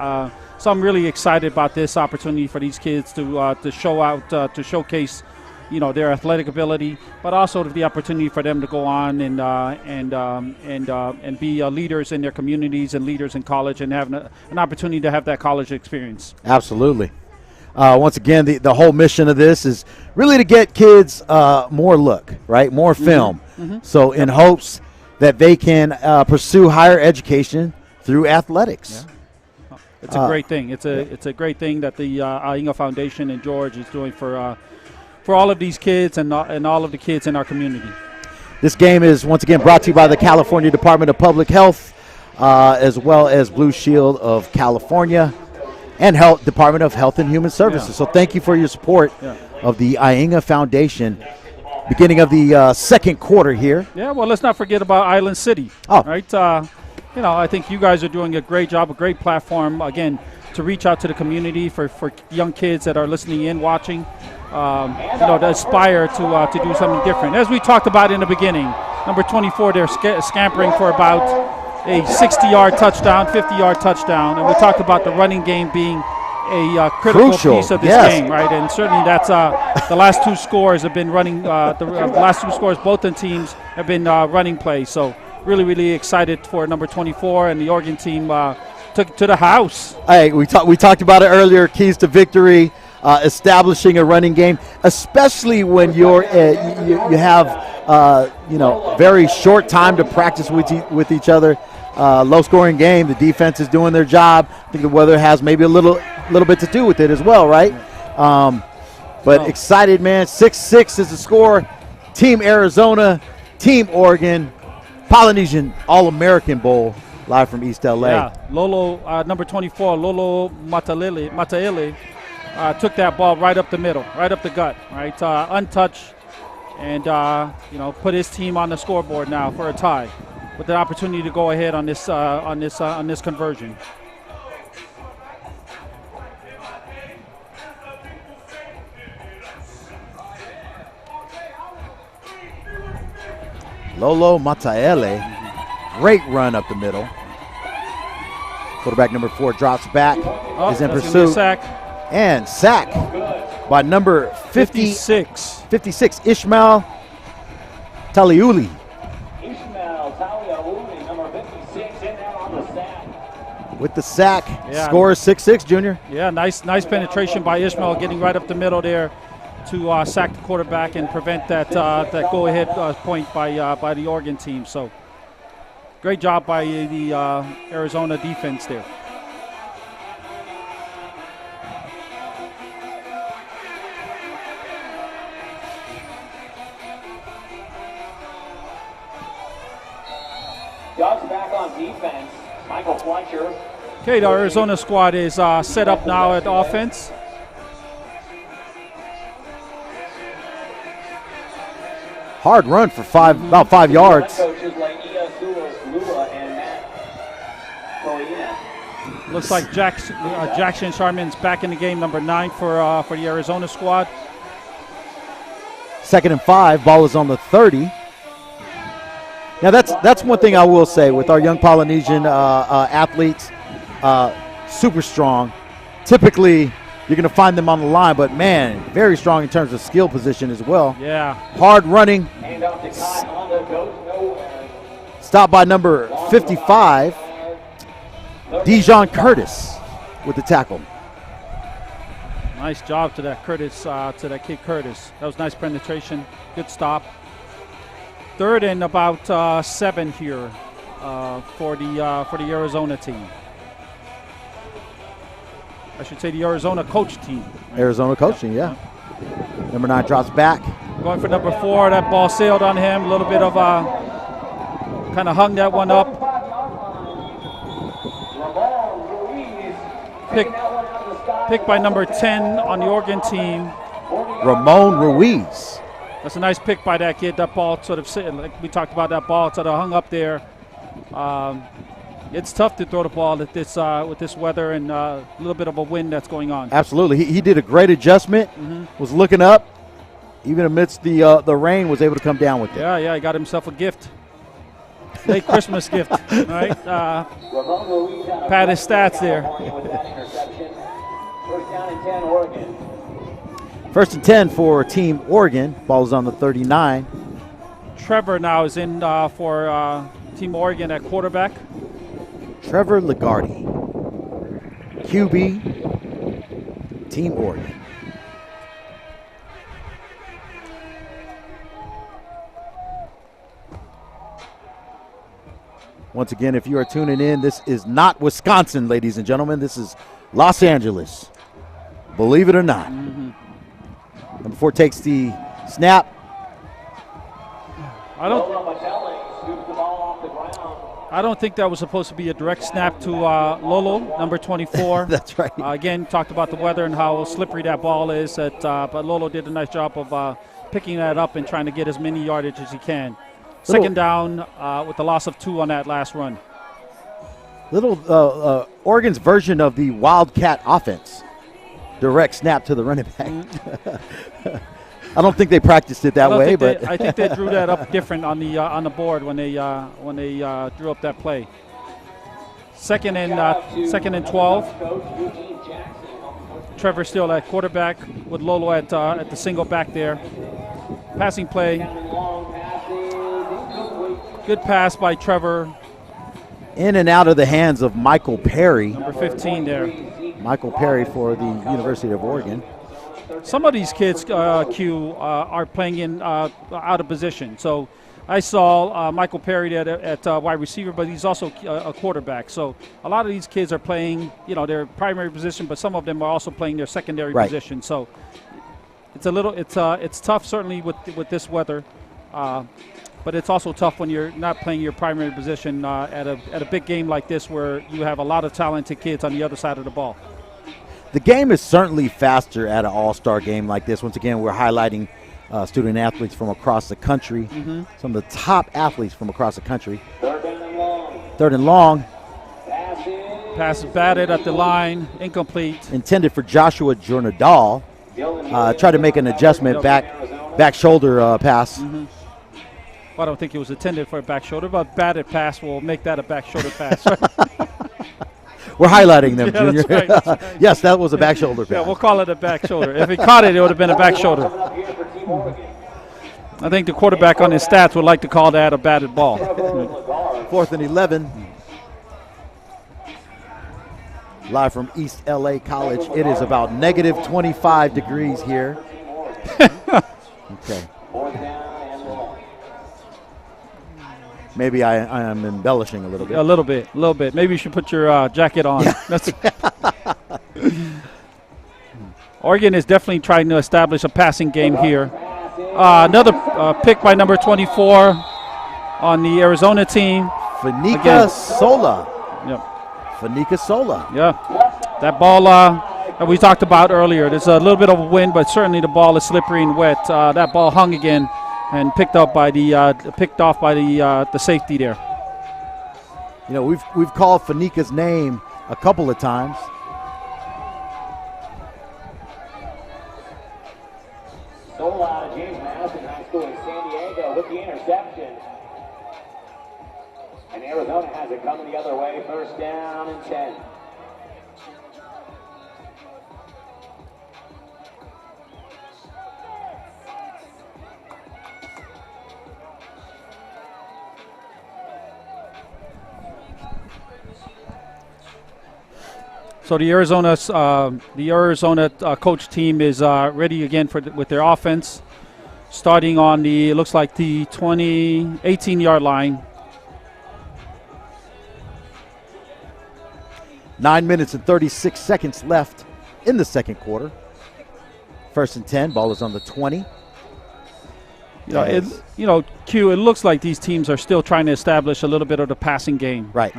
so I'm really excited about this opportunity for these kids to show out, to showcase their athletic ability, but also the opportunity for them to go on and be leaders in their communities and leaders in college and have an opportunity to have that college experience. Absolutely. Once again, the whole mission of this is really to get kids more look, right? More film. So in hopes that they can pursue higher education through athletics. Yeah. It's a great thing. It's a great thing that the AIGA Foundation and George is doing for all of these kids and all of the kids in our community. This game is once again brought to you by the California Department of Public Health, as well as Blue Shield of California and Department of Health and Human Services. Yeah. So thank you for your support of the AIGA Foundation. Beginning of the second quarter here. Yeah, well, let's not forget about Island City. Oh. Right? I think you guys are doing a great job, a great platform, again, to reach out to the community for young kids that are listening in, watching, to aspire to do something different. As we talked about in the beginning, number 24, they're scampering for about a 60-yard touchdown, 50-yard touchdown, and we talked about the running game being a critical piece of this game, right? And certainly that's the last two scores have been running. The last two scores, both the teams have been running plays. So really excited for number 24 and the Oregon team took to the house. Hey, we talked about it earlier. Keys to victory, establishing a running game, especially when you have very short time to practice with each other. Low-scoring game. The defense is doing their job. I think the weather has maybe a little bit to do with it as well, right? But excited, man. 6-6 is the score. Team Arizona, Team Oregon, Polynesian All-American Bowl, live from East LA. Yeah, Lolo, number 24, Lolo Mataele, took that ball right up the middle, right up the gut, right, untouched, and put his team on the scoreboard now for a tie, with the opportunity to go ahead on this conversion. Lolo Mataele. Great run up the middle. Quarterback number 4 drops back, is in pursuit. Sack. And sack by number 56, Ishmael Taliuli. Ishmael Taliauli, number 56, in there on the sack. With the sack, Yeah. score is 6-6, Junior. Yeah, nice penetration by Ishmael, getting right up the middle there to sack the quarterback and prevent that go-ahead point by the Oregon team. So great job by the Arizona defense there. Dogs back on defense. Michael Fletcher. Okay, the Arizona squad is set up now at offense. Hard run for about 5 yards. Coaches Laia Lula and Matt Colina. Looks like Jackson Sharman's back in the game, number 9 for the Arizona squad. 2nd and 5, ball is on the 30. Now that's one thing I will say with our young Polynesian athletes, super strong. Typically, you're going to find them on the line, but man, very strong in terms of skill position as well. Yeah. Hard running. Hand off to Kai Honda, goes nowhere. Stopped by number 55, Dijon Curtis with the tackle. Nice job to that Curtis, to that kid Curtis. That was nice penetration. Good stop. 3rd and about 7 here for the Arizona team. I should say the Arizona coach team. Arizona coaching, yeah. Number 9 drops back. Going for number 4. That ball sailed on him. A little bit of kind of hung that one up. Picked by number 10 on the Oregon team. Ramon Ruiz. That's a nice pick by that kid. That ball sort of sitting, like we talked about, that ball sort of hung up there. It's tough to throw the ball at this with this weather and a little bit of a wind that's going on. Absolutely, he did a great adjustment. Was looking up, even amidst the rain, was able to come down with it. Yeah, he got himself a gift, late Christmas gift. Right, pad his stats there. First down and 10, Oregon. 1st and 10 for Team Oregon. Ball is on the 39. Trevor now is in for Team Oregon at quarterback. Trevor Lagarde, QB, Team Oregon. Once again, if you are tuning in, this is not Wisconsin, ladies and gentlemen. This is Los Angeles. Believe it or not. Number 4 takes the snap. I don't think that was supposed to be a direct snap to Lolo, number 24. That's right. Again, talked about the weather and how slippery that ball is. But Lolo did a nice job of picking that up and trying to get as many yardage as he can. 2nd down with the loss of 2 on that last run. Oregon's version of the Wildcat offense. Direct snap to the running back. I don't think they practiced it that way, but I think they drew that up different on the board when they drew up that play. 2nd and 12. Trevor still at quarterback with Lolo at the single back there. Passing play. Good pass by Trevor. In and out of the hands of Michael Perry. Number 15 there. Michael Perry for the University of Oregon. Some of these kids, Q, are playing in out of position. So I saw Michael Perry at wide receiver, but he's also a quarterback. So a lot of these kids are playing, their primary position, but some of them are also playing their secondary position. So it's tough certainly with this weather, but it's also tough when you're not playing your primary position at a big game like this where you have a lot of talented kids on the other side of the ball. The game is certainly faster at an all-star game like this. Once again, we're highlighting student athletes from across the country, some of the top athletes from across the country. 3rd and long. Pass is batted at the line, incomplete. Intended for Joshua Jornadal. Tried to make an adjustment, back shoulder pass. Well, I don't think it was intended for a back shoulder, but batted pass will make that a back shoulder pass. We're highlighting them, Yeah, Junior. that's right, that's right. Yes, that was a back shoulder pass. Yeah, we'll call it a back shoulder. If he caught it, it would have been a back shoulder. I think the quarterback on his stats would like to call that a batted ball. 4th and 11. Live from East LA College. It is about negative 25 degrees here. Okay. Maybe I am embellishing a little bit. A little bit. Maybe you should put your jacket on. That's Oregon is definitely trying to establish a passing game here. Another pick by number 24 on the Arizona team. Fanica Sola. Yep. Fanica Sola. Yeah. That ball that we talked about earlier. There's a little bit of a wind, but certainly the ball is slippery and wet. That ball hung again and picked off by the safety there. You know, we've called Fanica's name a couple of times. Sola out of James Madison High School in San Diego with the interception. And Arizona has it coming the other way. 1st down and 10. So the Arizona coach team is ready again with their offense, starting on the, it looks like the 18-yard line. 9 minutes and 36 seconds left in the second quarter. 1st and 10. Ball is on the 20. Q, it looks like these teams are still trying to establish a little bit of the passing game. Right.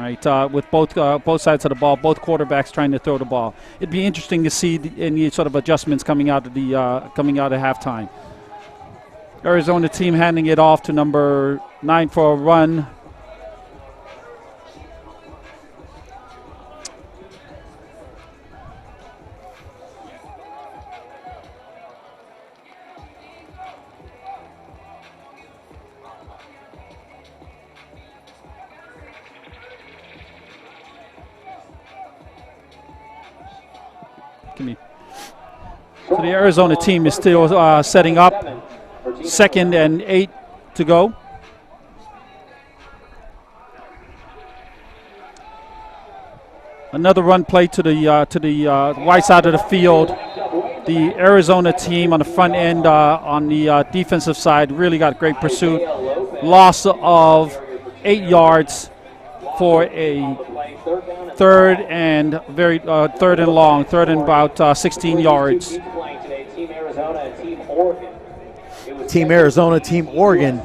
With both sides of the ball, both quarterbacks trying to throw the ball. It'd be interesting to see any sort of adjustments coming out of halftime. Arizona team handing it off to number 9 for a run. So the Arizona team is still setting up. 2nd and 8 to go. Another run play to the right side of the field. The Arizona team on the front end, on the defensive side, really got great pursuit. Loss of 8 yards for a 3rd and long, 3rd and about 16 yards. Team Arizona, Team Oregon.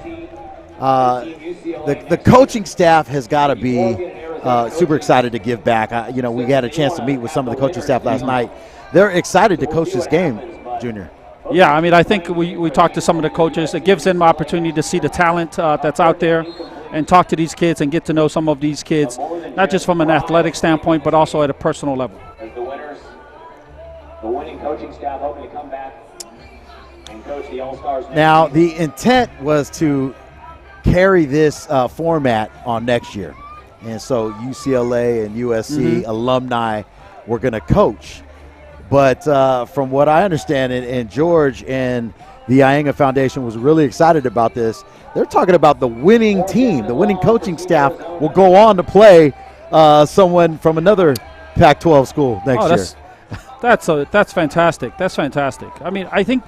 The coaching staff has got to be super excited to give back. We had a chance to meet with some of the coaching staff last night. They're excited to coach this game, Junior. Yeah, I think we talked to some of the coaches. It gives them an opportunity to see the talent that's out there and talk to these kids and get to know some of these kids, not just from an athletic standpoint, but also at a personal level. As the winning coaching staff hoping to come back and coach the All-Stars. Now, the intent was to carry this format on next year. And so UCLA and USC alumni were going to coach. But from what I understand, and George and the AIGA Foundation was really excited about this, they're talking about the winning team, the winning coaching staff will go on to play someone from another Pac-12 school next year. That's fantastic. That's fantastic. I think,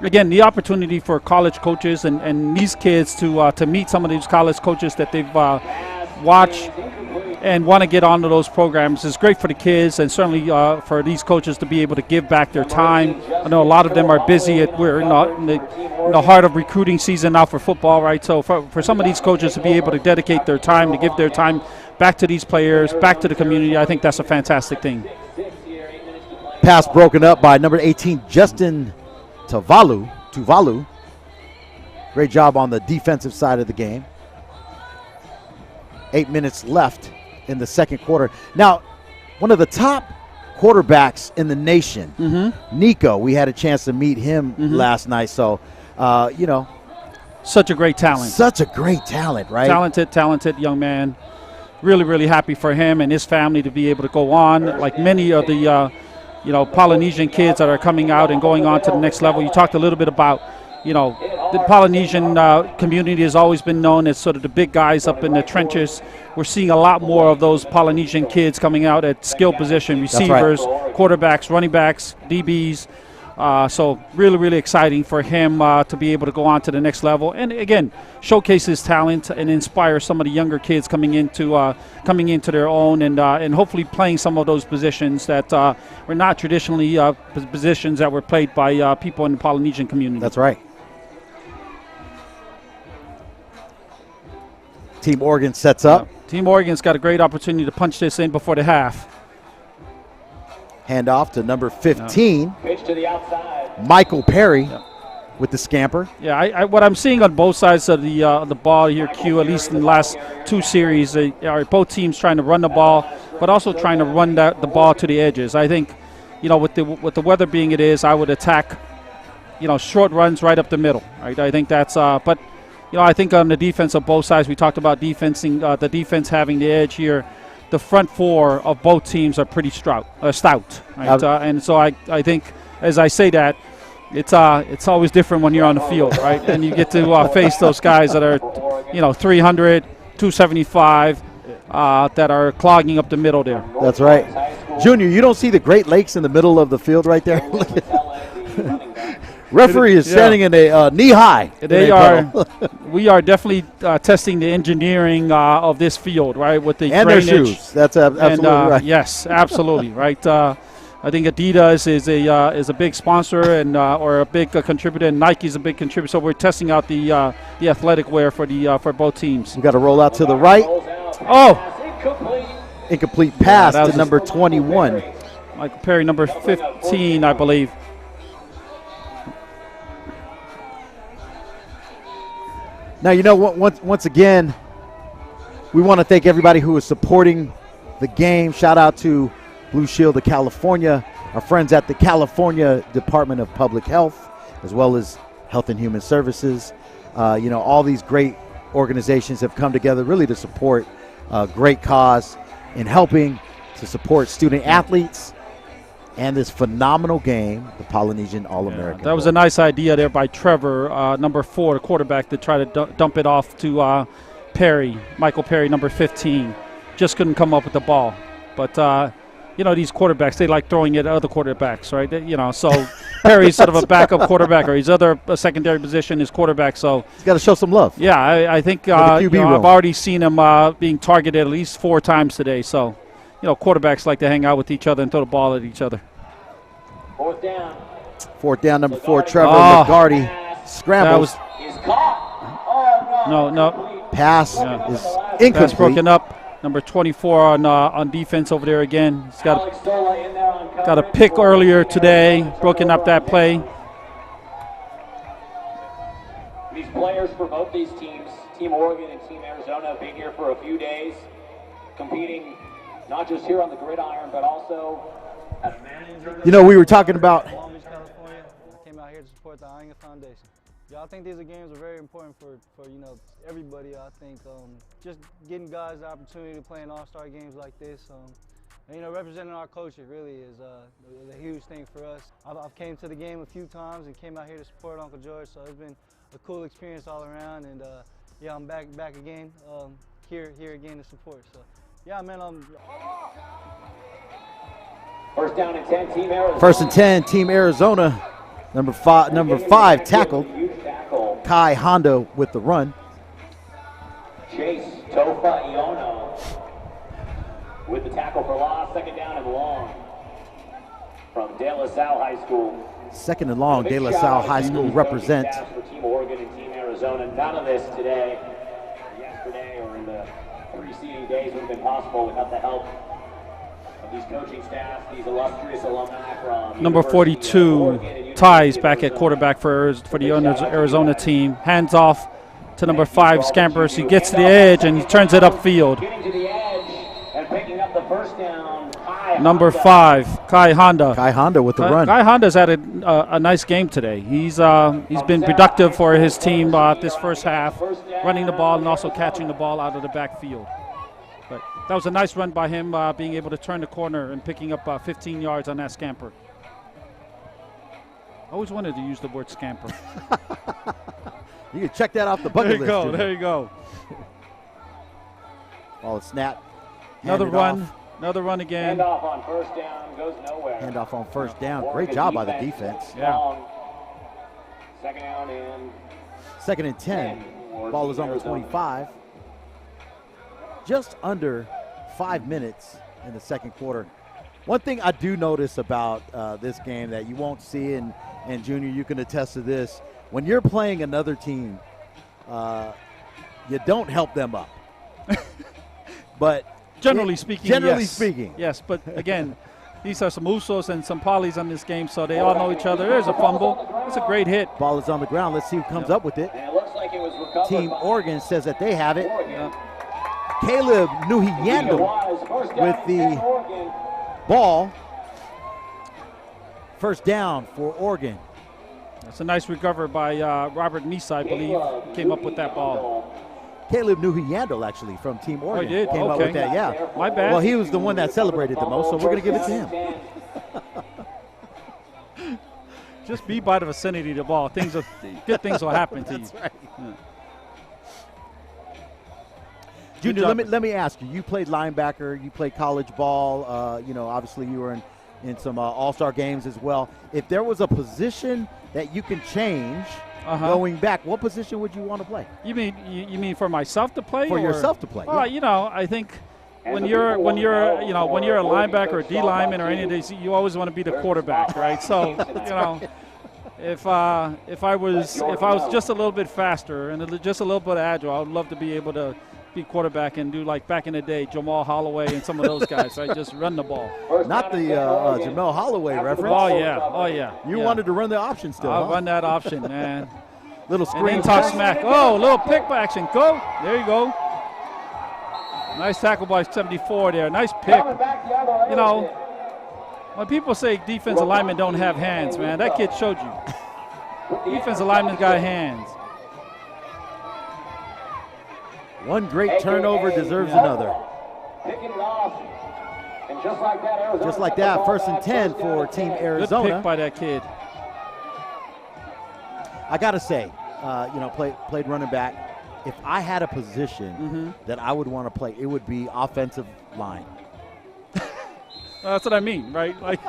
again, the opportunity for college coaches and these kids to meet some of these college coaches that they've watched and want to get onto those programs is great for the kids, and certainly for these coaches to be able to give back their time. I know a lot of them are busy. We're in the heart of recruiting season now for football, right? So for some of these coaches to be able to dedicate their time, to give their time back to these players, back to the community, I think that's a fantastic thing. Pass broken up by number 18, Justin Tuvalu. Great job on the defensive side of the game. 8 minutes left in the second quarter. Now, one of the top quarterbacks in the nation, Nico, we had a chance to meet him last night. So, Such a great talent. Such a great talent, right? Talented young man. Really, really happy for him and his family to be able to go on. Like many of the, Polynesian kids that are coming out and going on to the next level. You talked a little bit about, the Polynesian community has always been known as sort of the big guys up in the trenches. We're seeing a lot more of those Polynesian kids coming out at skill position, receivers, quarterbacks, running backs, DBs. So really, really exciting for him to be able to go on to the next level. And again, showcase his talent and inspire some of the younger kids coming into their own and hopefully playing some of those positions that were not traditionally positions that were played by people in the Polynesian community. That's right. Team Oregon sets up. Team Oregon's got a great opportunity to punch this in before the half. Handoff to number 15. Pitch to the outside. Michael Perry with the scamper. Yeah, what I'm seeing on both sides of the ball here, Q, at least in the last two series, are both teams trying to run the ball, but also trying to run the ball to the edges. I think, with the weather being it is, I would attack, short runs right up the middle. Right? I think that's, but I think on the defense of both sides, we talked about the defense having the edge here. The front four of both teams are pretty stout. Right? And so I think, as I say that, it's always different when you're on the field, right? And you get to face those guys that are, 300, 275, that are clogging up the middle there. That's right. Junior, you don't see the Great Lakes in the middle of the field right there? Referee is standing in a knee high. We are definitely testing the engineering of this field, right? With the and drainage. Their shoes. That's absolutely right. Yes, absolutely right. I think Adidas is a big sponsor and or a big contributor, and Nike's a big contributor. So we're testing out the athletic wear for both teams. We got to roll out to the right. Oh, incomplete pass to number 21. Michael Perry, number 15, I believe. Now, once again, we want to thank everybody who is supporting the game. Shout out to Blue Shield of California, our friends at the California Department of Public Health, as well as Health and Human Services. All these great organizations have come together really to support a great cause in helping to support student athletes and this phenomenal game, the Polynesian All-American. That was a nice idea there by Trevor, number 4, the quarterback, to try to dump it off to Perry, Michael Perry, number 15. Just couldn't come up with the ball. But, these quarterbacks, they like throwing it at other quarterbacks, right? So Perry's sort of a backup quarterback, or his other secondary position is quarterback. So he's got to show some love. Yeah, I think I've already seen him being targeted at least 4 times today. So, quarterbacks like to hang out with each other and throw the ball at each other. Fourth down, number 4, Trevor McGarty scrambles. No. Pass is incomplete. Pass broken up. Number 24 on defense over there again. He's got a pick earlier today, broken up that play. These players for both these teams, Team Oregon and Team Arizona, have been here for a few days, competing not just here on the gridiron, but also at we were talking about. Long Beach, California. I came out here to support the AIGA Foundation. I think these games are very important for everybody. I think just getting guys the opportunity to play in all-star games like this, representing our culture really is a huge thing for us. I've came to the game a few times and came out here to support Uncle George, so it's been a cool experience all around. And I'm back again here again to support. So yeah, man. First down and 10, Team Arizona. First and 10, Team Arizona. Number five tackled. Kai Hondo with the run. Chase Tofa Iono with the tackle for loss. Second down and long from De La Salle High School. Second and long, De La Salle High School represent. For Team Oregon and Team Arizona. None of this today, or yesterday, or in the preceding days would have been possible without the help of these coaching staff, these illustrious alumni from number 42 ties back at quarterback for the Arizona team. Hands off to number 5 Scampers. He gets to the edge and he turns it upfield. Getting to the edge and picking up the first down. Number 5, Kai Honda. Kai Honda with the run. Kai Honda's had a nice game today. He's been productive for his team this first half, running the ball and also catching the ball out of the backfield. But that was a nice run by him, being able to turn the corner and picking up 15 yards on that scamper. I always wanted to use the word scamper. You can check that off the bucket list. There you go. Ball is snapped. Another run again. Handoff on first down goes nowhere. Handoff on first down. Great job by the defense. Yeah. Second down and 2nd and 10. Ball is on the 25. Just under 5 minutes in the second quarter. One thing I do notice about this game that you won't see, and Junior, you can attest to this, when you're playing another team, you don't help them up. But generally speaking, yes. But again, these are some Usos and some Polys on this game, so they all know each other. There's a fumble. It's a great hit. Ball is on the ground. Let's see who comes up with it. it looks like it was recovered. Team Oregon says that they have it. Oregon. Caleb Nuhiandel with the ball. First down for Oregon. That's a nice recovery by Robert Nisa, I believe, came up with that ball. Caleb Nuhiandel, actually, from Team Oregon. Oh, he did? Came up with that, yeah. My bad. Well, he was the one that celebrated the most, so we're going to give it to him. Just be by the vicinity of the ball. Good things will happen to you. That's right. Yeah. Junior, let me ask you. You played linebacker. You played college ball. Obviously you were in some all-star games as well. If there was a position that you can change going back, what position would you want to play? You mean for myself to play? For yourself to play. Well, I think when you're a linebacker or D lineman or any of these, you always want to be the quarterback, right? So if I was just a little bit faster and just a little bit agile, I would love to be able to be quarterback and do like back in the day, Jamal Holloway and some of those guys, right? Just run the ball. Not the Jamal Holloway reference. Oh yeah. You wanted to run the option still. I'll run that option, man. Little screen. And then talk smack. Oh, little pick action. Go. There you go. Nice tackle by 74 there. Nice pick. When people say defensive linemen don't have hands, man, that kid showed you. Defensive linemen got hands. One great turnover deserves another. Just like that, 1st and 10 for Team Arizona. Good pick by that kid. I got to say, played running back. If I had a position that I would want to play, it would be offensive line. That's what I mean, right? Like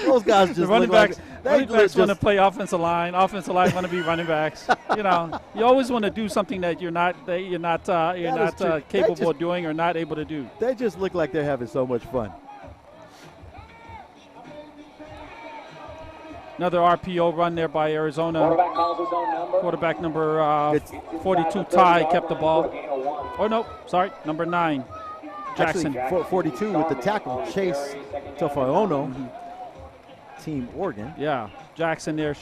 those guys just running backs. Running backs want to play offensive line. Offensive line want to be running backs. You always want to do something that you're not capable of doing or not able to do. They just look like they're having so much fun. Another RPO run there by Arizona. Quarterback number 42, Ty, kept the ball. Oh, no, sorry, number 9, Jackson. Actually, 42 with the tackle, Chase Tofaono, Team Oregon. Yeah, Jackson there,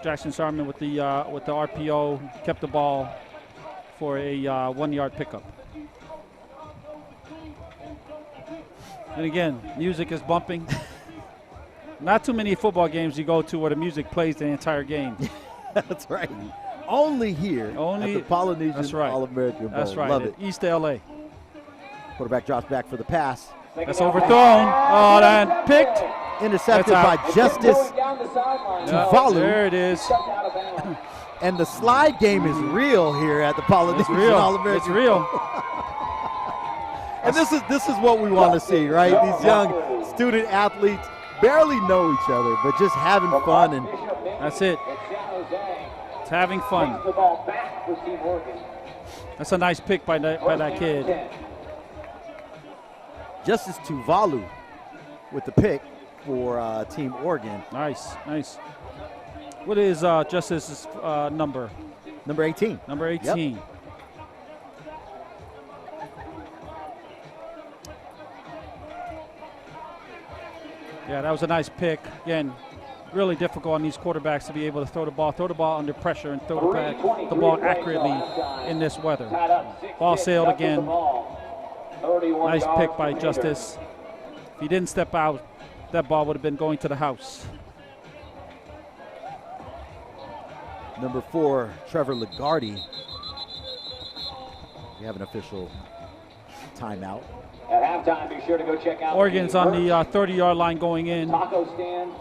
Jackson Sharman with the RPO, kept the ball for a 1-yard pickup. And again, music is bumping. Not too many football games you go to where the music plays the entire game. That's right. Only here at the Polynesian All-American Bowl. That's right. Love it. East LA. Quarterback drops back for the pass. That's overthrown. Oh, and picked. Intercepted by Justice Tuvalu. There it is. And the slide game is real here at the Polynesian All-American. It's real. And this is what we want to see, right? These young student athletes barely know each other, but just having fun. And that's it. It's having fun. That's a nice pick by that kid. Justice Tuvalu with the pick for Team Oregon. Nice. What is Justice's number? Number 18. Number 18. Yep. Yeah, that was a nice pick. Again, really difficult on these quarterbacks to be able to throw the ball under pressure and throw the ball accurately in this weather. Ball sailed again. Nice pick by Justice. If he didn't step out, that ball would have been going to the house. Number 4, Trevor Lagarde. We have an official timeout. At halftime, be sure to go check out Oregon's on the 30-yard line going in. taco stand.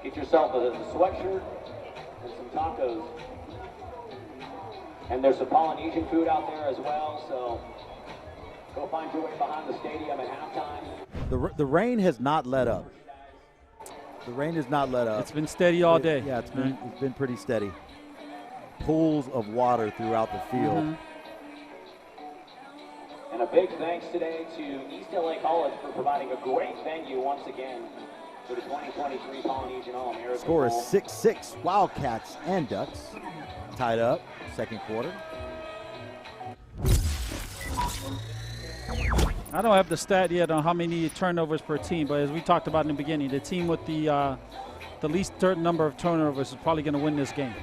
Get yourself a sweatshirt and some tacos. And there's some Polynesian food out there as well, so go find your way behind the stadium at halftime. The rain has not let up. The rain has not let up. It's been steady all day. Yeah, it's been pretty steady. Pools of water throughout the field. And a big thanks today to East LA College for providing a great venue once again for the 2023 Polynesian All-American Score is Bowl. 6-6, Wildcats and Ducks. Tied up, second quarter. I don't have the stat yet on how many turnovers per team, but as we talked about in the beginning, the team with the least number of turnovers is probably going to win this game.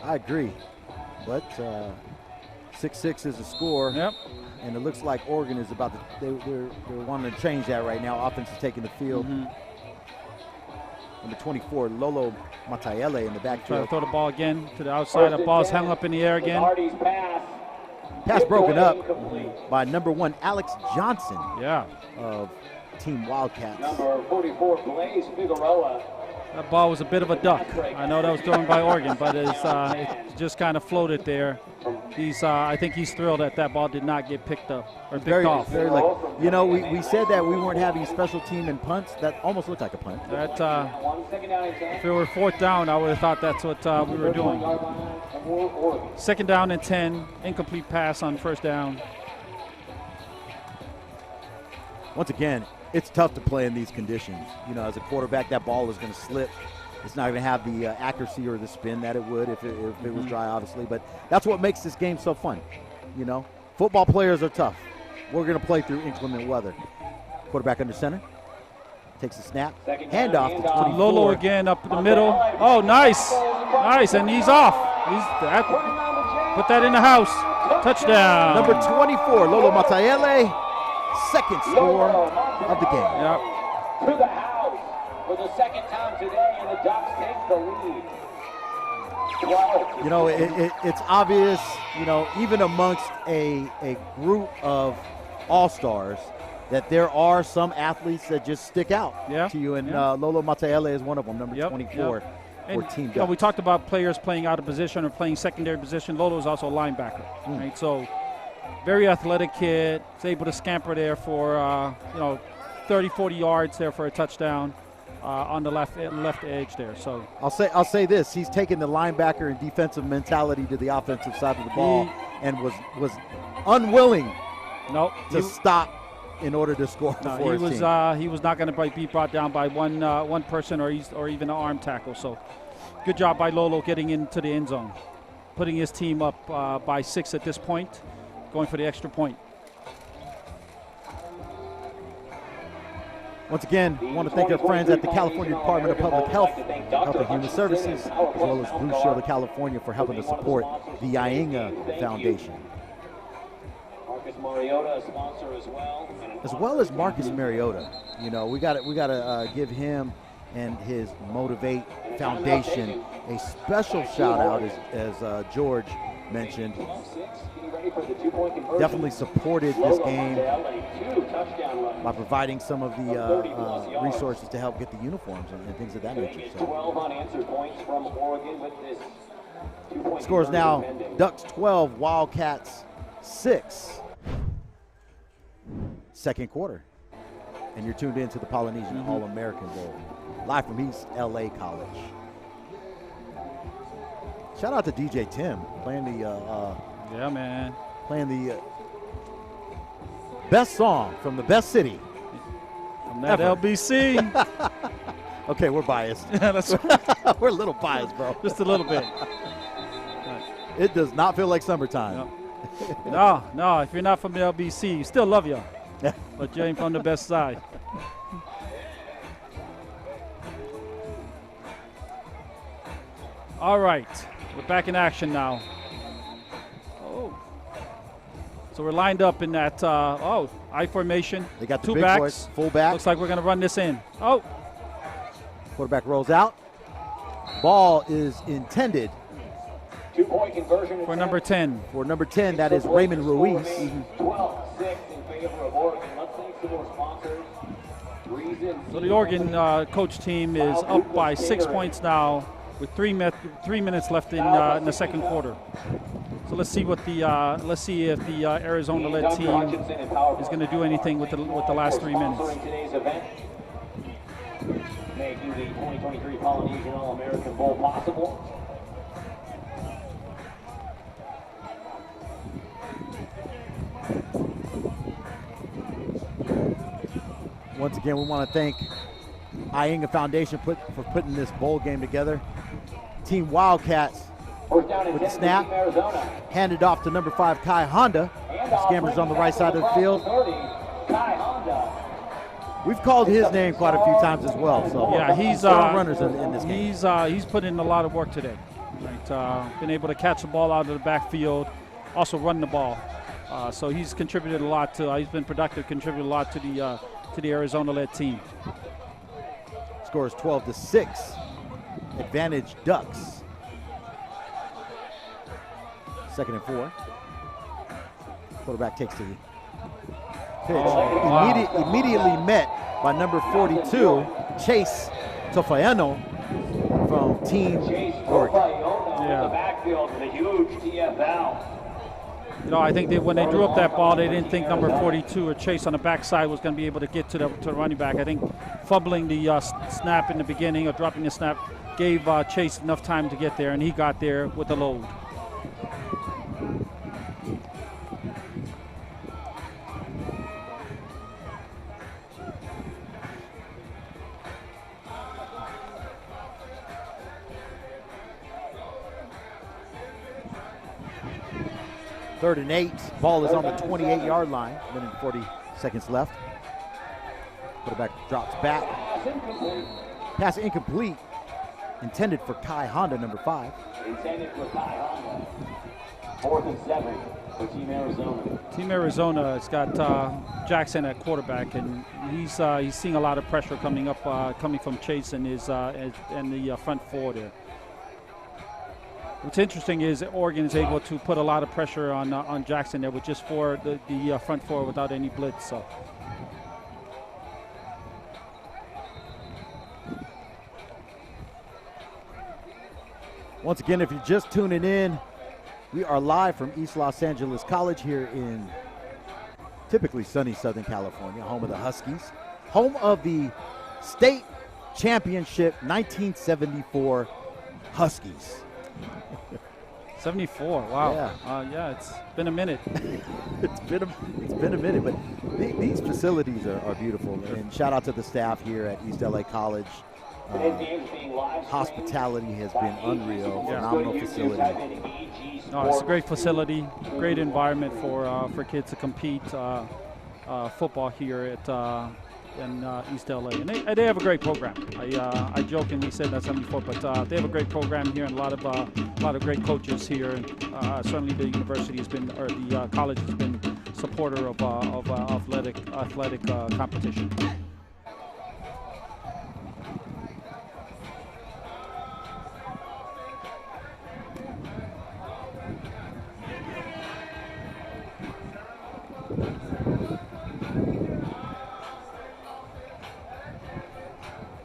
I agree, but 6-6 is the score. Yep. And it looks like Oregon is about to, they're wanting to change that right now. Offense is taking the field. Number 24, Lolo Matayele in the Try backfield. to throw the ball again to the outside. The ball's hung up in the air again. Lagarde's pass. Pass broken up Incomplete. by number 1, Alex Johnson Yeah. of Team Wildcats. Number 44, Blaze Figueroa. That ball was a bit of a duck. I know that was thrown by Oregon, but it just kind of floated there. I think he's thrilled that that ball did not get picked up or picked off. Very you know, we said that we weren't having special team and punts. That almost looked like a punt. That, 1 second down and 10. if it were 4th down, I would have thought that's what we were doing. 2nd down and 10, incomplete pass on 1st down. Once again, it's tough to play in these conditions. You know, as a quarterback, that ball is going to slip. It's not going to have the accuracy or the spin that it would if it was dry, obviously. But that's what makes this game so fun. You know, football players are tough. We're going to play through inclement weather. Quarterback under center. Takes the snap. Handoff to 24. Lolo again up the middle. Oh, nice. Nice, and he's off. Put that in the house. Touchdown. Number 24, Lolo Matayele. Second score of the game. Yep. To the house for the second time today, and the Ducks take the lead. 12. You know, it's obvious, you know, even amongst a group of all-stars, that there are some athletes that just stick out to you, and Lolo Matayele is one of them, number 24 for Team Ducks. You know, we talked about players playing out of position or playing secondary position. Lolo is also a linebacker, right? So very athletic kid. He's able to scamper there for, 30, 40 yards there for a touchdown on the left edge there. So I'll say this: he's taken the linebacker and defensive mentality to the offensive side of the ball, and was unwilling to stop in order to score for his team. He was not going to be brought down by one person or even an arm tackle. So good job by Lolo getting into the end zone, putting his team up by 6 at this point, going for the extra point. Once again, I want to thank our friends at the California Department of Public Health, Health and Human Services, as well as Blue Shield of California for helping to support the AIGA Foundation. Marcus Mariota, a sponsor as well as Marcus Mariota. You know, we got to give him and his Motivate Foundation a special shout out, as George mentioned. Definitely supported this game by providing some of the resources to help get the uniforms and things of that nature. So. 12 unanswered points from Oregon with this 2-point Scores now Ducks 12, Wildcats 6. Second quarter. And you're tuned in to the Polynesian All-American Bowl, live from East LA College. Shout out to DJ Tim playing the playing the best song from the best city from that ever. LBC. Okay, we're biased. We're a little biased, bro. Just a little bit. It does not feel like summertime. No. If you're not from the LBC, you still love you, but you ain't from the best side. All right, we're back in action now. So we're lined up in that I formation. They got the two big backs. boys, full back. Looks like we're going to run this in. Oh, Quarterback rolls out. Ball is intended 2-point conversion for number 10. for number 10. That is Raymond Ruiz. 12-6 in favor of Oregon. Let's thank some more sponsors. So the Oregon coach team is up by 6 points now with 3 minutes left in the second quarter. So let's see what the let's see if the Arizona-led team is going to do anything with the last 3 minutes. Today's event, making the 2023 Polynesian All-American Bowl possible. Once again, we want to thank AIGA Foundation for putting this bowl game together. Team Wildcats with the snap, handed off to number 5, Kai Honda. Scammers on the right side of the field. We've called his name quite a few times as well. So yeah, he's runners in this game. He's put in a lot of work today. Right, been able to catch the ball out of the backfield, also run the ball. So he's contributed a lot to. He's been productive, contributed a lot to the Arizona-led team. Score is 12-6. Advantage Ducks. 2nd and 4. Quarterback takes the pitch. Immediately met by number 42, Chase Tofayano from Team Oregon. Yeah. The backfield with a huge TFL. I think when they drew up that ball, they didn't think number 42 or Chase on the backside was going to be able to get to the running back. I think fumbling the snap in the beginning or dropping the snap gave Chase enough time to get there, and he got there with the load. Third and 8. Ball is on the 28-yard line. Minute and 40 seconds left. Quarterback drops back. Pass incomplete. Intended for Kai Honda, number 5. Intended for Kai Honda. 4th and 7 for Team Arizona. Team Arizona has got Jackson at quarterback, and he's seeing a lot of pressure coming from Chase and the front four there. What's interesting is Oregon is able to put a lot of pressure on Jackson there with just the front four without any blitz. So. Once again, if you're just tuning in, we are live from East Los Angeles College here in typically sunny Southern California, home of the Huskies, home of the state championship 1974 Huskies. 74, wow. Yeah, it's been a minute. it's been a minute, but these facilities are beautiful. And shout out to the staff here at East LA College. Hospitality has been unreal. Phenomenal facility. It's a great facility, great environment for kids to compete football here at in East LA, and they have a great program. I jokingly said that 74, but they have a great program here and a lot of great coaches here. And certainly the university has been, or the college has been, supporter of athletic competition.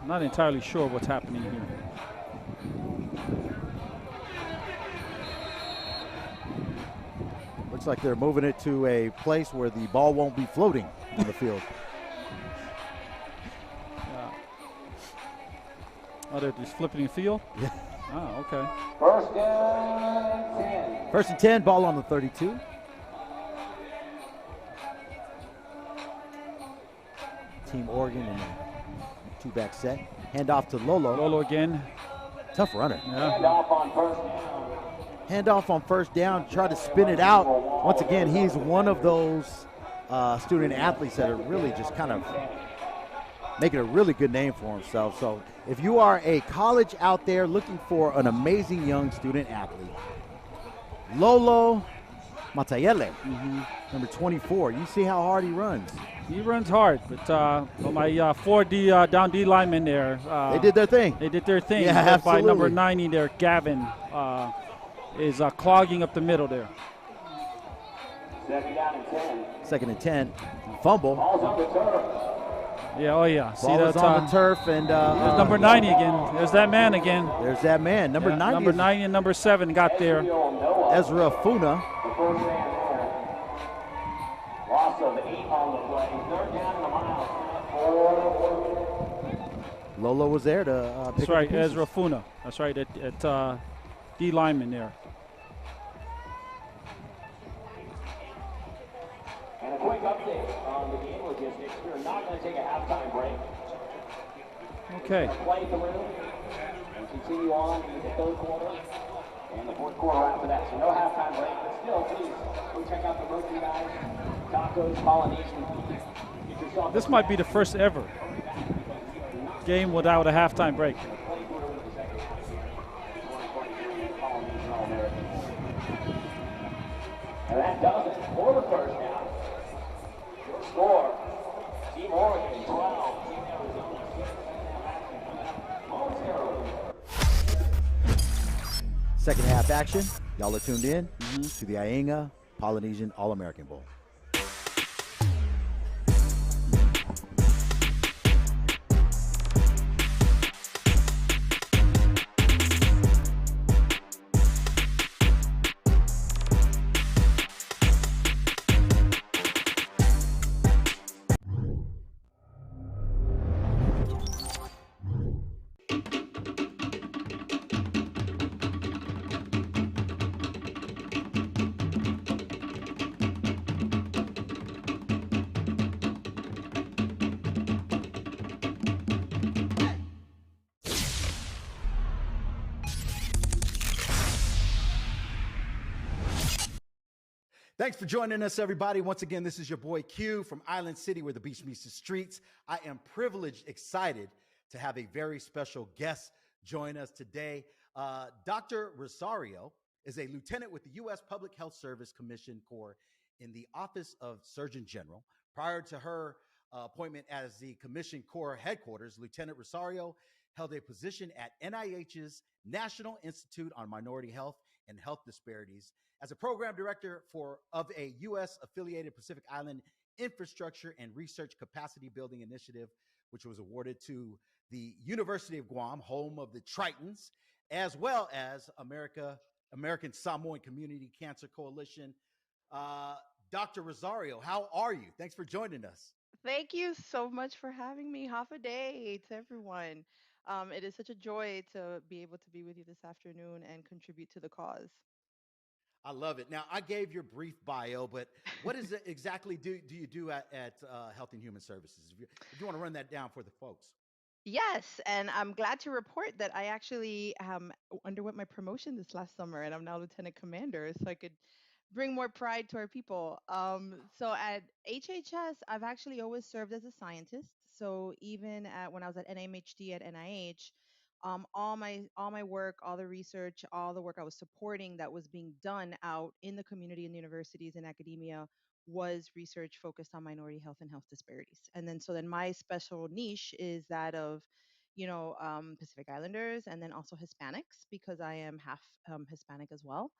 I'm not entirely sure what's happening here. Looks like they're moving it to a place where the ball won't be floating on the field. Oh, they're just flipping the field? Yeah. Oh, okay. 1st and 10. 1st and 10, ball on the 32. Team Oregon in a two-back set. Hand off to Lolo. Lolo again. Tough runner. Yeah. Handoff on 1st down. Handoff on 1st down. Try to spin it out. Once again, he's one of those student athletes that are really just kind of making a really good name for himself. So if you are a college out there looking for an amazing young student athlete, Lolo Matayele Number 24. You see how hard he runs. He runs hard, but my 4 down D linemen there. They did their thing. They did their thing. Yeah, By absolutely. number 90 there, Gavin, is clogging up the middle there. 2nd down and 10. 2nd and 10. Fumble. Ball's on the turf. Yeah, oh yeah. See Ball is that? on the turf, and There's number 90 again. There's that man again. there's that man. Number Yeah, 90. Number 90 and number 7 got there. Ezra Funa. The first man there. Loss of 8 on the play. 3rd down and a mile. 4. Lolo was there to pick That's up right, the pieces. Ezra Funa. That's right, at D lineman there. And a quick update on the game logistics. We're not going to take a halftime break. Okay. Play through and continue on into the 3rd quarter and the 4th quarter after that. So no halftime break, but still, please go check out the merchandise, tacos, Polynesian. Get yourself This might be the first ever game without a halftime break. And that does it for the first down. Your score, Team Oregon 12, Team Arizona 6. Momentarily. Second half action. Y'all are tuned in to the AIGA Polynesian All-American Bowl. Thanks for joining us, everybody. Once again, this is your boy Q from Island City, where the beach meets the streets. I am privileged, excited to have a very special guest join us today. Dr. Rosario is a lieutenant with the U.S. Public Health Service Commission Corps in the Office of Surgeon General. Prior to her appointment as the Commission Corps headquarters, Lieutenant Rosario held a position at NIH's National Institute on Minority Health and Health Disparities as a program director of a U.S.-affiliated Pacific Island Infrastructure and Research Capacity Building Initiative, which was awarded to the University of Guam, home of the Tritons, as well as American Samoan Community Cancer Coalition. Dr. Rosario, how are you? Thanks for joining us. Thank you so much for having me. Half a day to everyone. It is such a joy to be able to be with you this afternoon and contribute to the cause. I love it. Now, I gave your brief bio, but what is it exactly do you do at Health and Human Services? If you want to run that down for the folks. Yes, and I'm glad to report that I actually underwent my promotion this last summer, and I'm now Lieutenant Commander, so I could bring more pride to our people. So at HHS, I've actually always served as a scientist. So even when I was at NMHD at NIH, all my work, all the research, all the work I was supporting that was being done out in the community, in the universities, in academia, was research focused on minority health and health disparities. And then my special niche is that of, Pacific Islanders and then also Hispanics, because I am half Hispanic as well.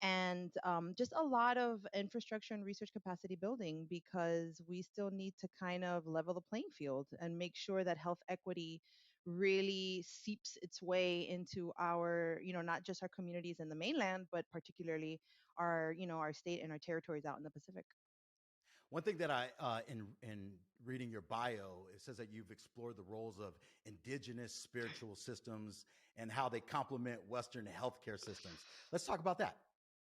And just a lot of infrastructure and research capacity building, because we still need to kind of level the playing field and make sure that health equity really seeps its way into our, not just our communities in the mainland, but particularly our state and our territories out in the Pacific. One thing that I, in reading your bio, it says that you've explored the roles of indigenous spiritual systems and how they complement Western healthcare systems. Let's talk about that.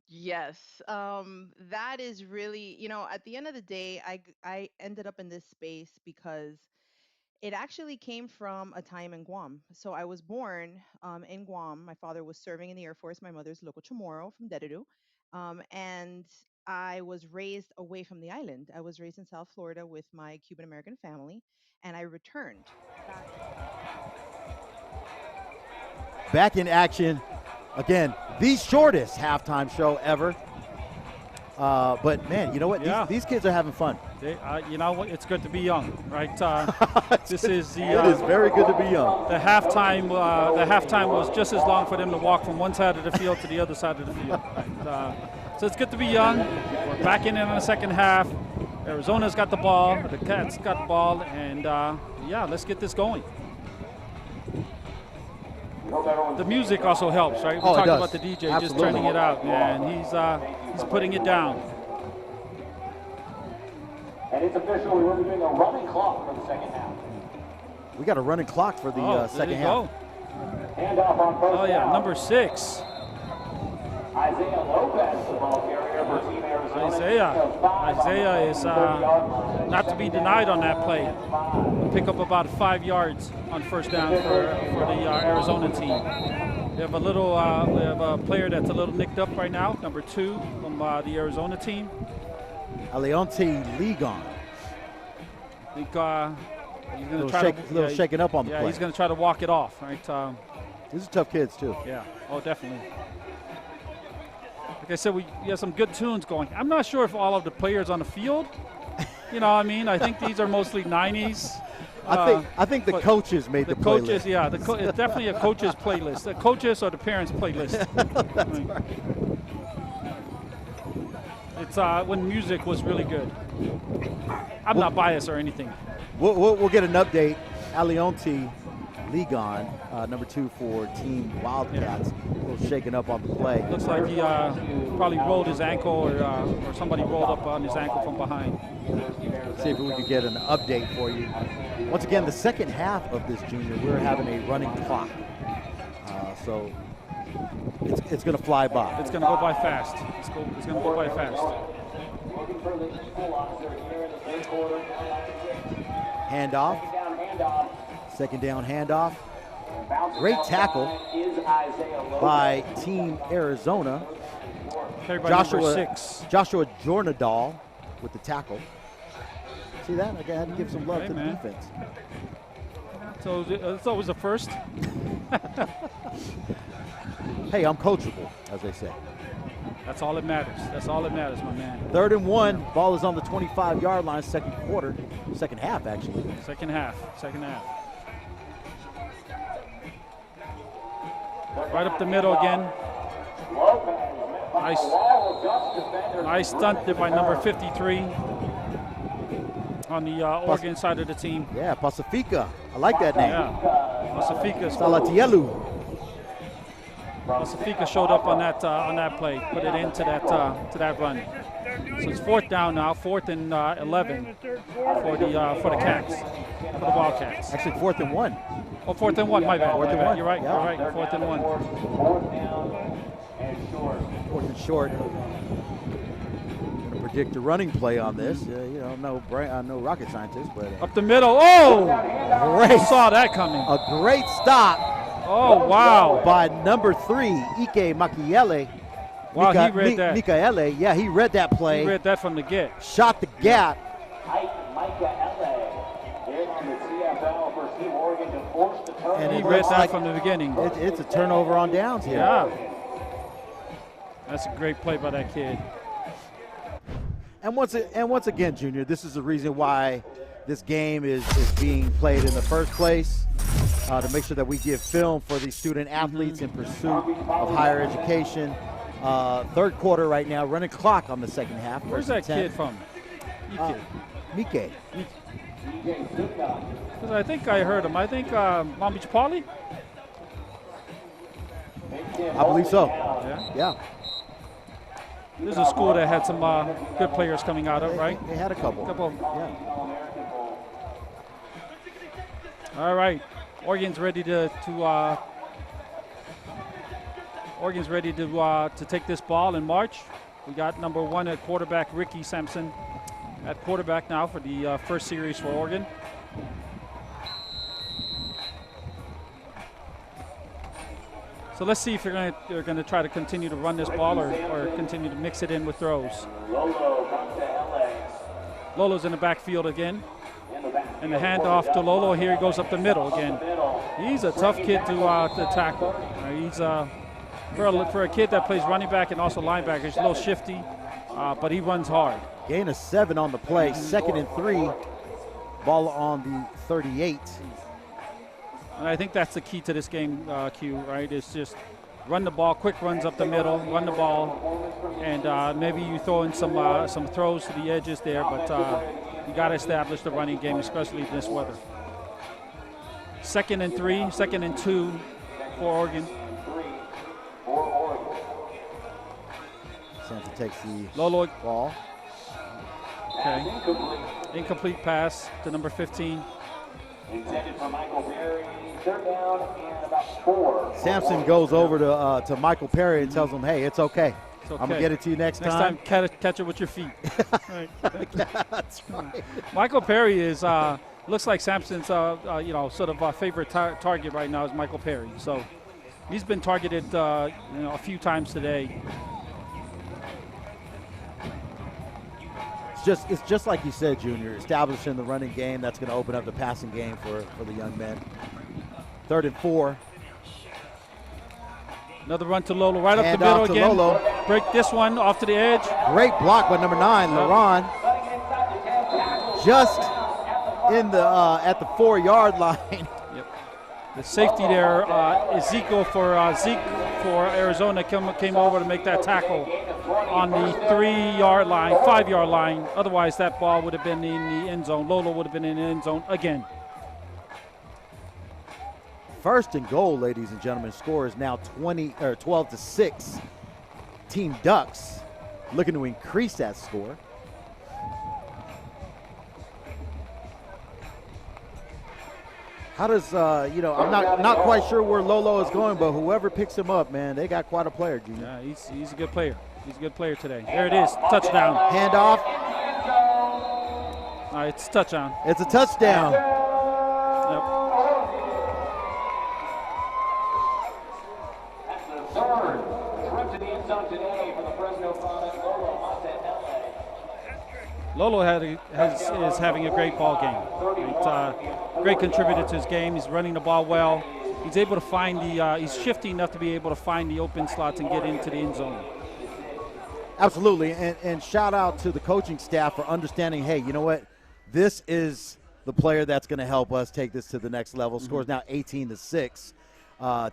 Yes, that is really, at the end of the day, I ended up in this space because it actually came from a time in Guam. So I was born in Guam. My father was serving in the Air Force. My mother's local Chamorro from Dededo. And I was raised away from the island. I was raised in South Florida with my Cuban American family, and I returned back. Back in action. Again, the shortest halftime show ever. But man, you know what? Yeah. These kids are having fun. You know what? It's good to be young, right? This is the. It is very good to be young. The halftime was just as long for them to walk from one side of the field to the other side of the field. Right? So it's good to be young. We're back in the second half. Arizona's got the ball. The Cats got the ball, and yeah, let's get this going. The music also helps, right? We talked about the DJ just turning it out, and he's putting it down. And it's official. We will be doing a running clock for the second half. We got a running clock for the second half. Handoff on first Oh yeah, down. number 6. Isaiah Lopez, the ball carrier for Team Arizona. Isaiah is not to be denied on that play. Pick up about 5 yards on first down for the Arizona team. We have a player that's a little nicked up right now, number 2 from the Arizona team. Leonte Ligon. I think he's going to try a little shaking up on the play. Yeah, he's going to try to walk it off, right? These are tough kids too. Yeah. Oh, definitely. Like I said, we have some good tunes going. I'm not sure if all of the players on the field, you know what I mean? I think these are mostly 90s. I think the coaches made the coaches, playlist. yeah, it's definitely a coaches playlist. The coaches or the parents playlist. That's right. It's when music was really good. I'm not biased or anything. We'll get an update. Leonte Ligon, number 2 for Team Wildcats, a little shaken up on the play. Looks like he probably rolled his ankle or somebody rolled up on his ankle from behind. See if we could get an update for you. Once again, the second half of this, Junior, we're having a running clock. So it's going to fly by. It's going to go by fast. It's going to go by fast. Handoff. Second down handoff. Great tackle by Team Arizona. Joshua Jornadal with the tackle. See that? I had to give some love to the defense. So it's always a first. Hey, I'm coachable, as they say. That's all that matters. That's all that matters, my man. 3rd and 1. Ball is on the 25-yard line, second half, actually. Second half. Right up the middle again. Nice stunt there by number 53 on the Oregon side of the team. Yeah, Pacifica. I like that name. Yeah, Pacifica. Salatielu. Pacifica showed up on that play, put it into that run. So it's 4th down now, 4th and 11 for the Cats, for the Wildcats. Actually, 4th and 1. Oh, 4th and 1. My bad. 4th and 1. You're right. Yeah. You're right. 4th and 1. 4th and short. Gonna predict the running play on this. I'm no rocket scientist, but up the middle. Oh, great! Saw that coming. A great stop. Oh wow! By number 3, Ike Makiele. Wow, he read that. Mikaele, yeah, he read that play. He read that from the get. Shot the gap. And he read that from the beginning. It's a turnover on downs here. Yeah. That's a great play by that kid. And once again, Junior, this is the reason why this game is being played in the first place, to make sure that we give film for these student athletes in pursuit of higher education. 3rd quarter right now, running clock on the second half. Where's that kid from? Mike. Because I think I heard him. I think Long Beach Poly? I believe so. Yeah. This is a school that had some good players coming out of, right? They had a couple. Yeah. All right. Oregon's ready to take this ball and march. We got number 1 at quarterback, Ricky Sampson, at quarterback now for the first series for Oregon. So let's see if they're going to try to continue to run this ball or continue to mix it in with throws. Lolo's in the backfield again. And the handoff to Lolo. Here he goes up the middle again. He's a tough kid to tackle. He's for a kid that plays running back and also linebacker, he's a little shifty. but he runs hard. Gain of 7 on the play, 2nd and 3. Ball on the 38. And I think that's the key to this game, Q, right? It's just run the ball, quick runs up the middle, run the ball, and maybe you throw in some throws to the edges there, but you got to establish the running game, especially in this weather. 2nd and 3, 2nd and 2 for Oregon. Samson takes the Lolo ball. Okay. Incomplete pass to number 15. Intended for Michael Perry. 3rd down and about 4. Samson goes over to Michael Perry and tells him, hey, it's okay. It's okay. I'm going to get it to you next time. Next time, catch it with your feet. Right. That's right. Michael Perry is looks like Samson's sort of favorite target right now is Michael Perry. So he's been targeted a few times today. It's just like you said, Junior, establishing the running game. That's going to open up the passing game for the young men. 3rd and 4. Another run to Lolo, right up Hand the middle off to again. Lolo. Break this one off to the edge. Great block by number 9, LaRon. Just in the at the 4-yard line. Yep. The safety there, Ezekiel for Zeke for Arizona came over to make that tackle on the 3-yard line, 5-yard line. Otherwise, that ball would have been in the end zone. Lolo would have been in the end zone again. 1st and goal, ladies and gentlemen. Score is now 12-6. Team Ducks looking to increase that score. How does I'm not quite sure where Lolo is going, but whoever picks him up, man, they got quite a player, Junior. Yeah, he's a good player. He's a good player today. There it is, touchdown. Handoff. It's a touchdown. It's a touchdown. Yep. That's the 3rd trip to the end zone today for the Fresno product, Lolo Montanelli. Lolo is having a great ball game. Great contributor to his game. He's running the ball well. He's able to find he's shifty enough to be able to find the open slots and get into the end zone. Absolutely, and shout out to the coaching staff for understanding, hey, you know what? This is the player that's going to help us take this to the next level. Scores now 18-6,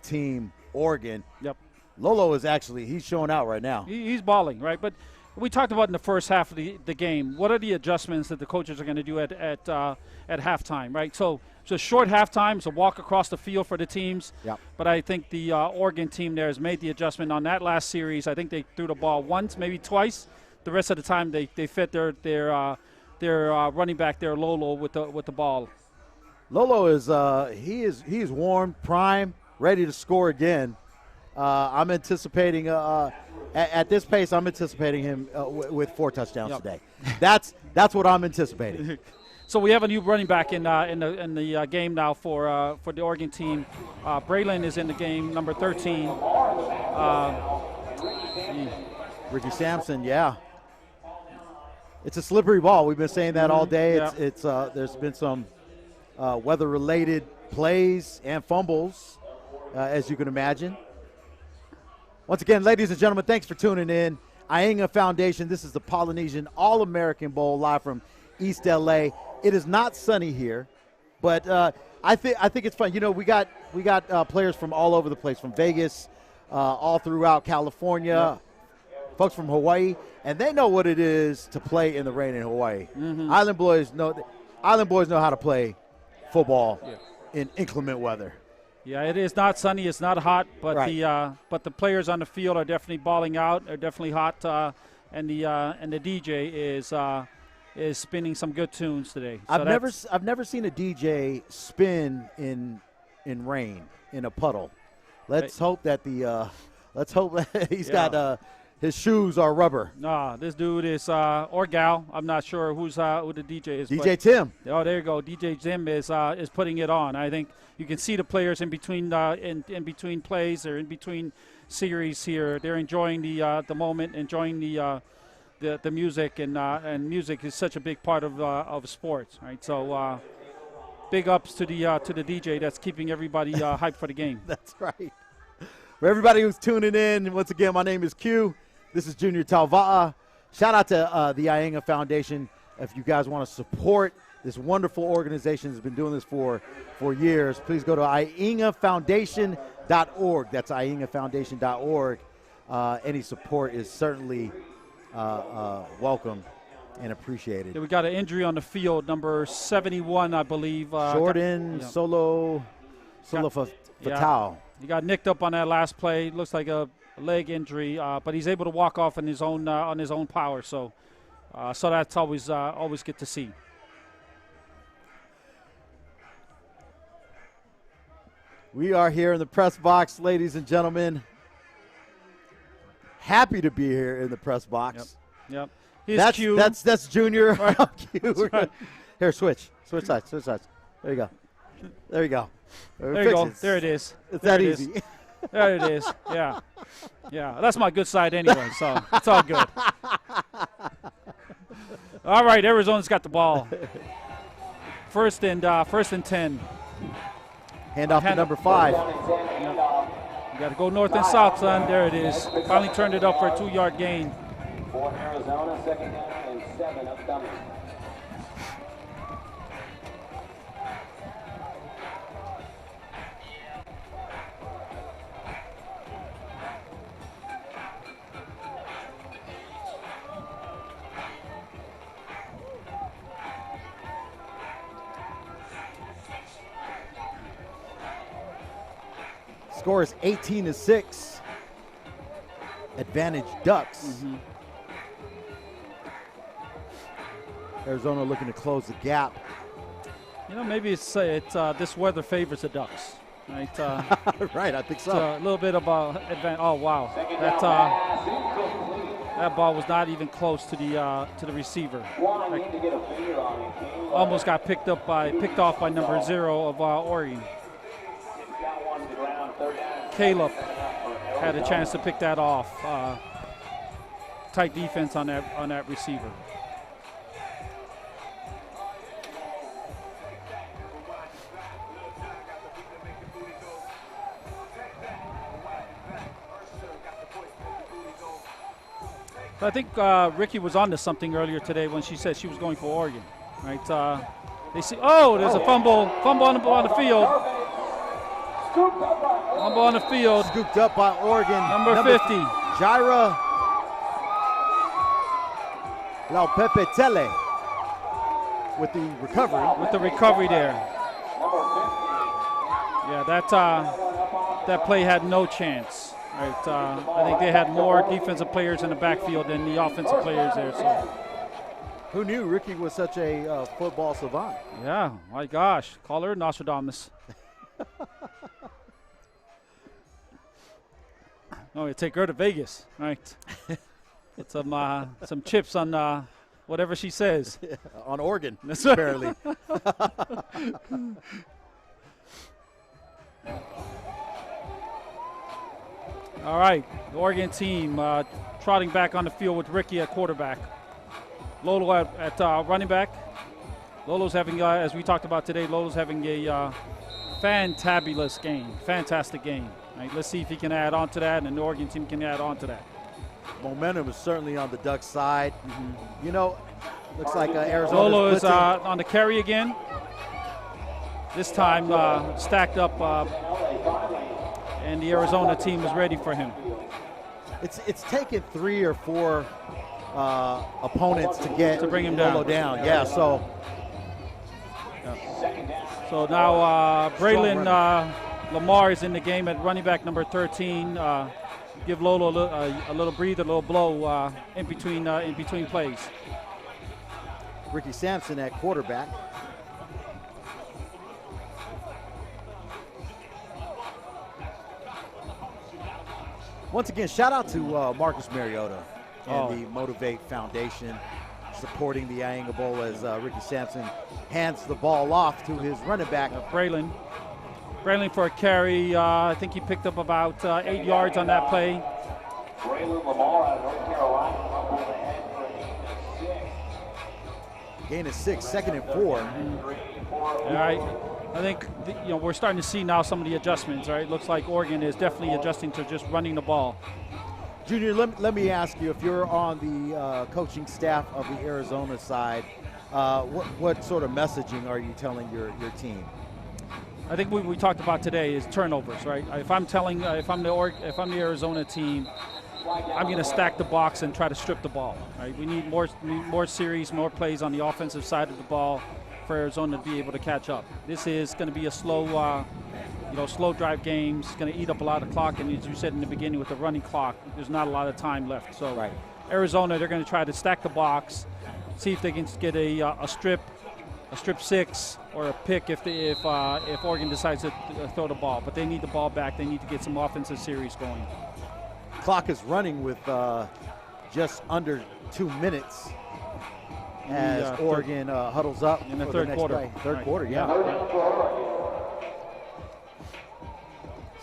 Team Oregon. Yep. Lolo is he's showing out right now. He's balling, right? But we talked about in the first half of the game, what are the adjustments that the coaches are going to do at halftime, right? So it's a short halftime. It's a walk across the field for the teams. Yep. But I think the Oregon team there has made the adjustment on that last series. I think they threw the ball once, maybe twice. The rest of the time they fit their running back there, Lolo, with the ball. Lolo is he's warm, prime, ready to score again. I'm anticipating at this pace. I'm anticipating him with 4 touchdowns today. That's what I'm anticipating. So we have a new running back in the game now for the Oregon team. Braylon is in the game, number 13. Ricky Sampson, yeah. It's a slippery ball. We've been saying that all day. Yeah. It's there's been some weather-related plays and fumbles, as you can imagine. Once again, ladies and gentlemen, thanks for tuning in. AIGA Foundation. This is the Polynesian All-American Bowl live from East LA. It is not sunny here, but I think it's fun. You know, we got players from all over the place, from Vegas, all throughout California, folks from Hawaii, and they know what it is to play in the rain in Hawaii. Mm-hmm. Island boys know how to play football in inclement weather. Yeah, it is not sunny. It's not hot, but right. the players on the field are definitely balling out. They're definitely hot, and the DJ is spinning some good tunes today. So I've never seen a DJ spin in rain in a puddle. Let's hope that he's got his shoes are rubber. Nah, this dude is or gal. I'm not sure who the DJ is. DJ Tim. Oh, there you go. DJ Tim is putting it on. I think you can see the players in between in between plays or in between series here. They're enjoying the moment, enjoying the music, and music is such a big part of sports, right? So big ups to the DJ that's keeping everybody hyped for the game. That's right. For everybody who's tuning in, once again, my name is Q. This is Junior Talva'a. shout out to the AIGA Foundation. If you guys want to support this wonderful organization that's been doing this for years, please go to AIGAfoundation.org. That's AIGAfoundation.org. Any support is certainly welcome and appreciated. Yeah, we got an injury on the field, number 71, I believe. Jordan Fatal. He got nicked up on that last play. Looks like a leg injury, but he's able to walk off on his own power. So that's always good to see. We are here in the press box, ladies and gentlemen. Happy to be here in the press box. Yep. That's Junior. Right. Right. Here, switch sides. There you go. There you go. There you go. There it is. It's that easy. There it is. Yeah. That's my good side anyway, so it's all good. All right, Arizona's got the ball. First and 10. Hand off to number 5. You got to go north and south, son. There it is. Finally turned it up for a 2-yard gain. For Arizona, 2nd down and 7 upcoming. Score is 18-6. Advantage Ducks. Mm-hmm. Arizona looking to close the gap. Maybe it's this weather favors the Ducks, right? Right, I think so. A little bit of advantage. Oh wow, that ball was not even close to the receiver. Almost got picked off by number 0 of Oregon. Caleb had a chance to pick that off. Tight defense on that receiver. I think Ricky was on to something earlier today when she said she was going for Oregon, right? They see. Oh, there's a fumble on the field. Fumble on the field. Scooped up by Oregon. Number 50. Jaira Laupepetele with the recovery. There. Yeah, that play had no chance. Right, I think they had more defensive players in the backfield than the offensive players there. So, who knew Ricky was such a football savant? Yeah, my gosh, call her Nostradamus. No, you take her to Vegas, right? Put some chips on whatever she says. Yeah, on Oregon, that's right. Apparently. All right, the Oregon team trotting back on the field with Ricky at quarterback. Lolo at running back. Lolo's having, as we talked about today, Lolo's having a fantabulous game, fantastic game. Right, let's see if he can add on to that, and the Oregon team can add on to that. Momentum is certainly on the Ducks' side. Mm-hmm. Looks like Arizona. Lolo is on the carry again. This time stacked up. And the Arizona team is ready for him. It's taken 3 or 4 opponents to bring him down. Yeah. So now Braylon Lamar is in the game at running back number 13. Give Lolo a little breather, a little blow in between plays. Ricky Sampson at quarterback. Once again, shout out to Marcus Mariota and the Motivate Foundation supporting the AIGA Bowl as Ricky Sampson hands the ball off to his running back. Braylon for a carry. I think he picked up about 8 yards on that play. Braylon Lamar out of North Carolina. Gain of 6, 2nd and 4. All right. I think we're starting to see now some of the adjustments. Right, looks like Oregon is definitely adjusting to just running the ball. Junior, let me ask you, if you're on the coaching staff of the Arizona side, what sort of messaging are you telling your team? I think what we talked about today is turnovers, right? If I'm the Arizona team, I'm going to stack the box and try to strip the ball. Right? We need more series, more plays on the offensive side of the ball for Arizona to be able to catch up. This is going to be a slow drive game. It's going to eat up a lot of clock, and as you said in the beginning, with the running clock, there's not a lot of time left. So right. Arizona, they're going to try to stack the box, see if they can get a strip 6 or a pick if Oregon decides to throw the ball. But they need the ball back. They need to get some offensive series going. Clock is running with just under 2 minutes as Oregon huddles up in the for third next quarter. play. Third quarter, yeah.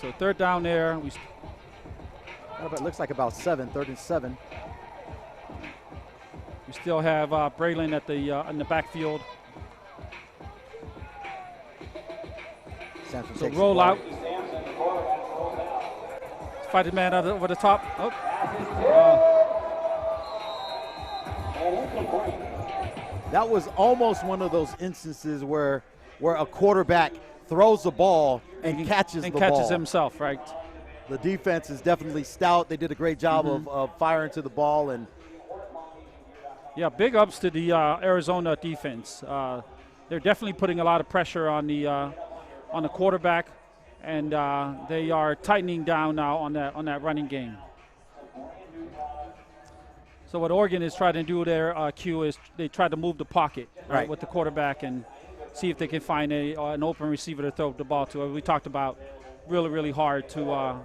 So third down there. It looks like about 3rd and 7. We still have Braylon at in the backfield. Samson so takes roll out. Fight the man over the top. Oh. That was almost one of those instances where a quarterback throws the ball and catches the ball. And catches himself, right. The defense is definitely stout. They did a great job of firing to the ball. And yeah, big ups to the Arizona defense. They're definitely putting a lot of pressure on the quarterback, and they are tightening down now on that running game. So what Oregon is trying to do there, Q, is they try to move the pocket right, with the quarterback and see if they can find an open receiver to throw the ball to. We talked about really, really hard to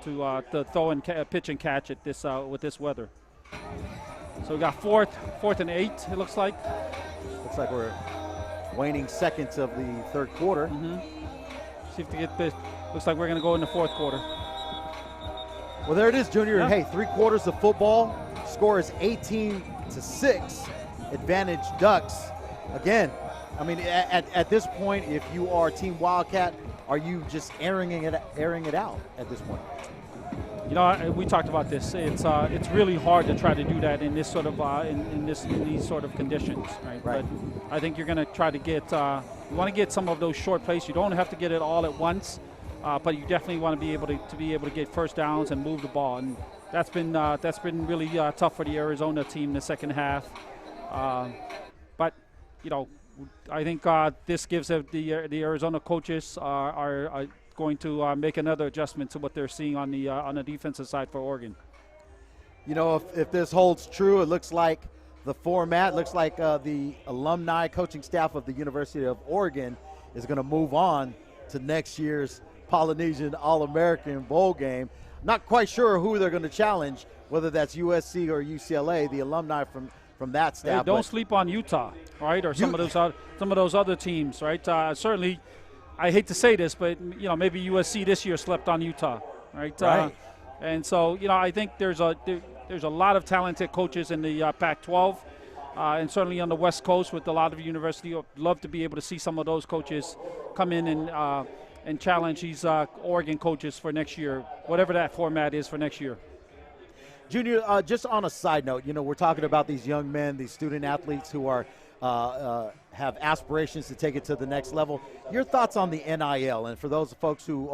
throw and pitch and catch at this with this weather. So we got fourth and 8. It looks like. Looks like we're waning seconds of the third quarter. See if they get this. Looks like we're going to go in the fourth quarter. Well, there it is, Junior. Yeah. Hey, 3 quarters of football. Score is 18-6. Advantage Ducks. Again, I mean, at this point, if you are Team Wildcat, are you just airing it out at this point? You know, we talked about this. It's really hard to try to do that in this sort of in these sort of conditions, right? But I think you're going to try to get you want to get some of those short plays. You don't have to get it all at once, but you definitely want to be able to get first downs and move the ball. And that's been really tough for the Arizona team in the second half. But you know, I think this gives the Arizona coaches are going to make another adjustment to what they're seeing on the defensive side for Oregon. You know, if this holds true, it looks like the format looks like the alumni coaching staff of the University of Oregon is going to move on to next year's Polynesian All-American Bowl game. Not quite sure who they're going to challenge, whether that's USC or UCLA, the alumni from that staff. Hey, don't sleep on Utah, right, or some of those other teams, right? Certainly, I hate to say this, but you know, maybe USC this year slept on Utah, right? And so, you know, I think there's a lot of talented coaches in the Pac-12, and certainly on the West Coast with a lot of universities. I'd love to be able to see some of those coaches come in and challenge these Oregon coaches for next year, whatever that format is for next year. Junior, just on a side note, you know, we're talking about these young men, these student athletes who are have aspirations to take it to the next level. Your thoughts on the NIL, and for those folks who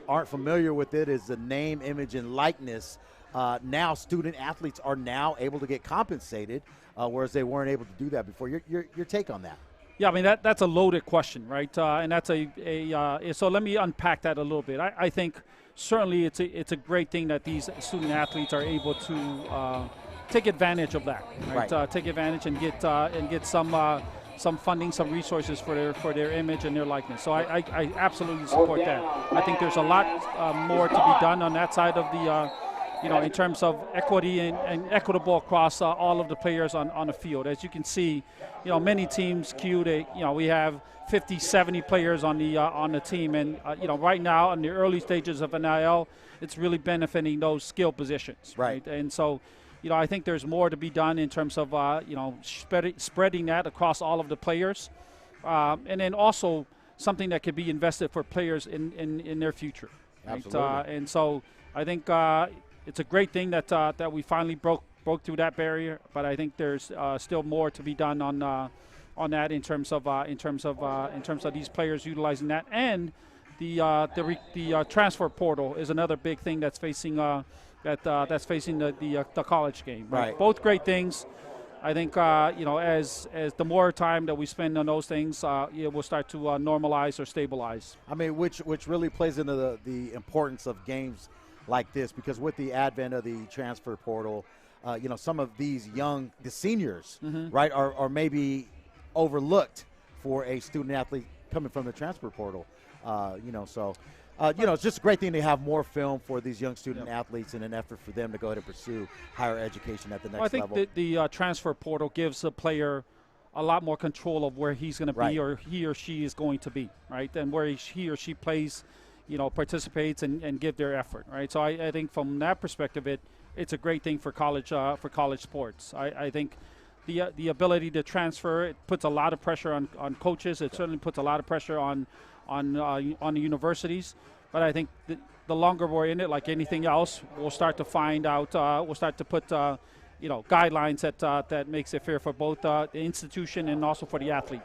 aren't familiar with it, is the name, image, and likeness. Now student athletes are now able to get compensated, whereas they weren't able to do that before. Your take on that? Yeah, I mean, that's a loaded question, right? And that's so let me unpack that a little bit. I think certainly it's a great thing that these student athletes are able to take advantage of that, right? Take advantage and get some funding, some resources for their image and their likeness. So I absolutely support that. I think there's a lot more to be done on that side of the you know, in terms of equity and equitable across all of the players on the field. As you can see, you know, many teams, we have 50, 70 players on the team, and you know, right now in the early stages of NIL, it's really benefiting those skill positions, right? And so, you know, I think there's more to be done in terms of you know, spreading that across all of the players, and then also something that could be invested for players in their future. Right? Absolutely. And so I think it's a great thing that that we finally broke through that barrier. But I think there's still more to be done on that in terms of these players utilizing that, and the transfer portal is another big thing that's facing that's facing the college game. Right. Both great things. I think as the more time that we spend on those things, we'll start to normalize or stabilize. I mean, which really plays into the importance of games like this, because with the advent of the transfer portal, some of these the seniors, right, are maybe overlooked for a student athlete coming from the transfer portal. It's just a great thing to have more film for these young student athletes in an effort for them to go ahead and pursue higher education at the next level. I think the transfer portal gives a player a lot more control of where he's going to be, or he or she is going to be, right? And where he or she plays, participates and give their effort, right? So I think from that perspective, it's a great thing for college sports. I think the ability to transfer, it puts a lot of pressure on coaches. It certainly puts a lot of pressure on the universities. But I think the longer we're in it, like anything else, we'll start to find out. We'll start to put guidelines that makes it fair for both the institution and also for the athlete.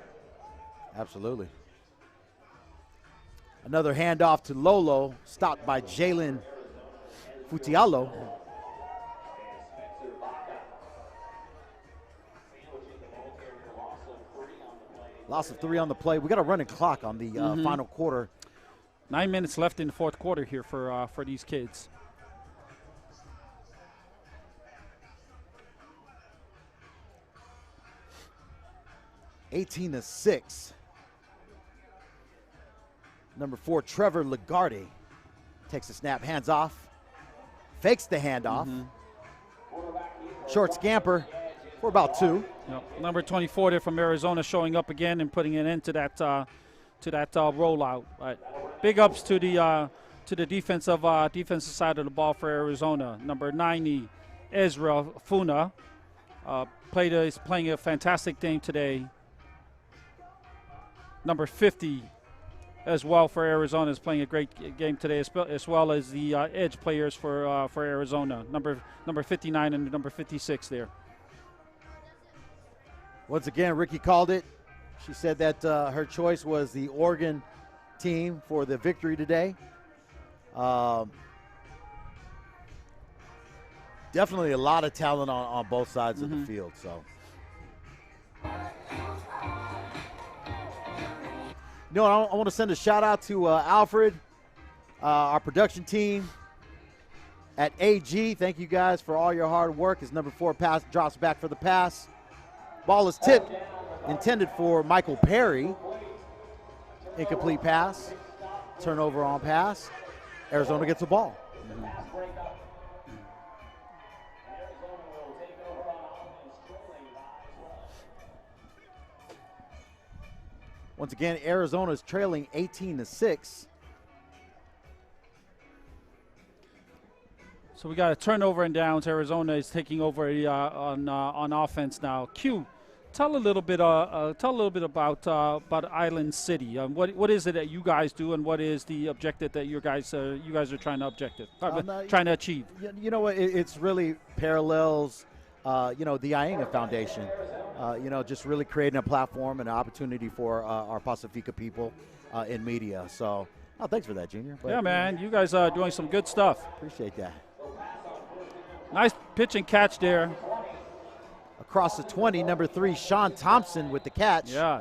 Absolutely. Another handoff to Lolo, stopped by Jalen Futialo. Loss of 3 on the play. We got a running clock on the final quarter. 9 minutes left in the fourth quarter here for these kids. (18-6). Number 4, Trevor Lagarde takes the snap, hands off, fakes the handoff. Short scamper for about 2. Yep. Number 24 there from Arizona showing up again and putting an end to that rollout. But big ups to the defensive side of the ball for Arizona. Number 90, Ezra Funa, is playing a fantastic game today. Number 50 as well for Arizona is playing a great game today, as well as the edge players for Arizona. Number 59 and number 56 there. Once again, Ricky called it. She said that her choice was the Oregon team for the victory today. Definitely a lot of talent on both sides of the field. So, I want to send a shout out to Alfred, our production team at AG. Thank you guys for all your hard work. His number 4 pass drops back for the pass. Ball is tipped, intended for Michael Perry. Incomplete pass. Turnover on pass. Arizona gets the ball. Once again, Arizona is trailing 18-6. So we got a turnover and downs. Arizona is taking over on offense now. Q, tell a little bit about Island City. What is it that you guys do, and what is the objective that you guys are trying to achieve? You know what? It's really parallels. The AIGA Foundation. Just really creating a platform and an opportunity for our Pacifica people in media. So, thanks for that, Junior. Yeah, man, you guys are doing some good stuff. Appreciate that. Nice pitch and catch there. Across the 20, number 3, Sean Thompson with the catch. Yeah,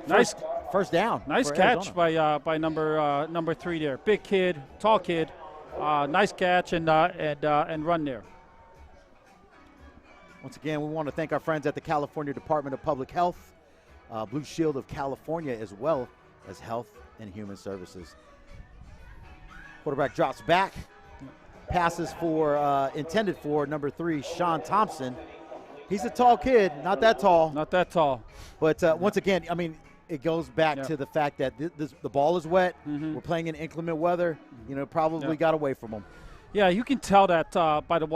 nice first down. Nice catch by number 3 there. Big kid, tall kid. Nice catch and run there. Once again, we want to thank our friends at the California Department of Public Health, Blue Shield of California, as well as Health and Human Services. Quarterback drops back. Passes intended for number 3, Sean Thompson. He's a tall kid, not that tall. Not that tall. But once again, I mean, it goes back to the fact that the ball is wet. We're playing in inclement weather. Probably got away from him. Yeah, you can tell that by the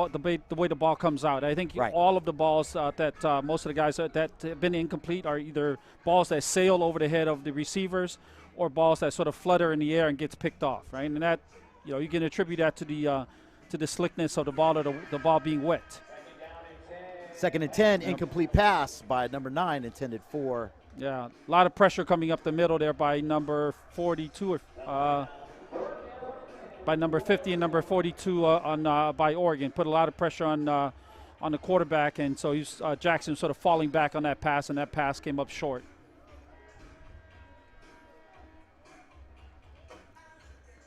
way the ball comes out. I think all of the balls that most of the guys that have been incomplete are either balls that sail over the head of the receivers or balls that sort of flutter in the air and gets picked off, right? And that, you can attribute that to the slickness of the ball or the ball being wet. 2nd and 10, incomplete pass by number 9, intended for. Yeah, a lot of pressure coming up the middle there by number 42, by number 50 and number 42 by Oregon. Put a lot of pressure on the quarterback, and so Jackson sort of falling back on that pass, and that pass came up short.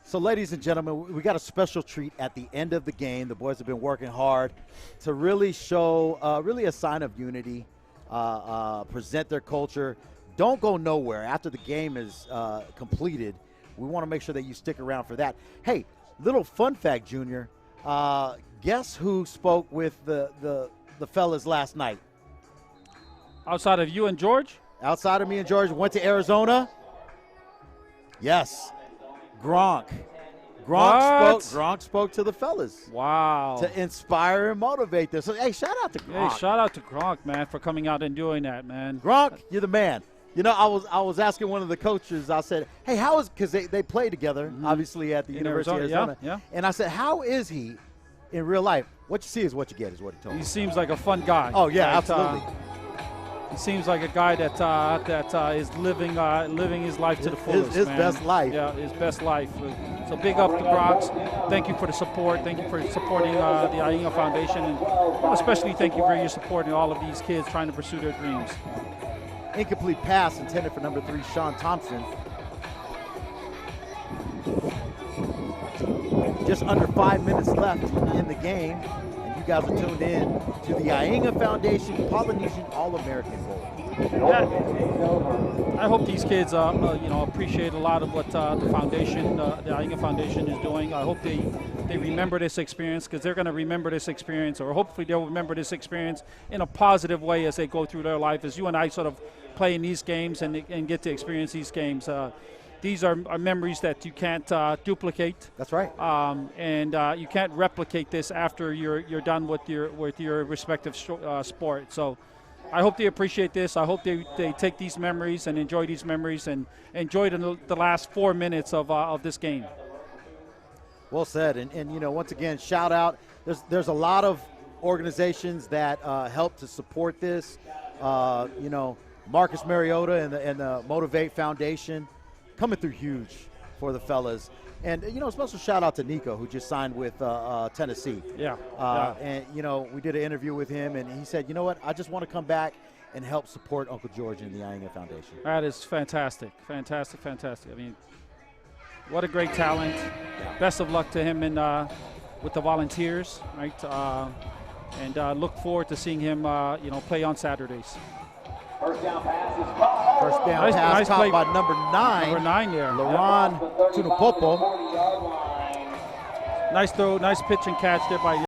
So, ladies and gentlemen, we got a special treat at the end of the game. The boys have been working hard to really show really a sign of unity, present their culture. Don't go nowhere. After the game is completed, we want to make sure that you stick around for that. Hey, little fun fact, Junior. Guess who spoke with the fellas last night? Outside of you and George? Outside of me and George, went to Arizona? Yes. Gronk spoke to the fellas. Wow. To inspire and motivate them. So, hey, shout out to Gronk. Hey, shout out to Gronk, man, for coming out and doing that, man. Gronk, you're the man. You know, I was asking one of the coaches, I said, hey, how is, because they play together, obviously, at the University of Arizona. Yeah. And I said, how is he in real life? What you see is what you get, is what he told me. He seems like a fun guy. Oh, yeah, right? absolutely. He seems like a guy that is living his life to the fullest. His man. best life. Yeah, his best life. So big up the Bronx. Thank you for the support. Thank you for supporting the AIGA Foundation, and especially thank you for your support in all of these kids trying to pursue their dreams. Incomplete pass intended for number 3, Sean Thompson. Just under 5 minutes left in the game. You guys are tuned in to the AIGA Foundation Polynesian All-American Bowl. Yeah. I hope these kids, appreciate a lot of what the foundation, the AIGA Foundation, is doing. I hope they remember this experience, because they're going to remember this experience, or hopefully they'll remember this experience in a positive way as they go through their life. As you and I sort of play in these games and get to experience these games. These are memories that you can't duplicate. That's right. And you can't replicate this after you're done with your respective sport. So I hope they appreciate this. I hope they take these memories and enjoy these memories and enjoy the last 4 minutes of this game. Well said. And you know, once again, shout out. There's a lot of organizations that help to support this. Marcus Mariota and the Motivate Foundation coming through huge for the fellas. And, special shout out to Nico, who just signed with Tennessee. Yeah. And, we did an interview with him, and he said, you know what, I just want to come back and help support Uncle George and the AIGA Foundation. That is fantastic. Fantastic. I mean, what a great talent. Yeah. Best of luck to him with the Volunteers, right? And look forward to seeing him, play on Saturdays. First down pass is caught. First down pass caught by number 9. Number 9 there. Laron Tunupopo. Nice throw, nice pitch and catch there by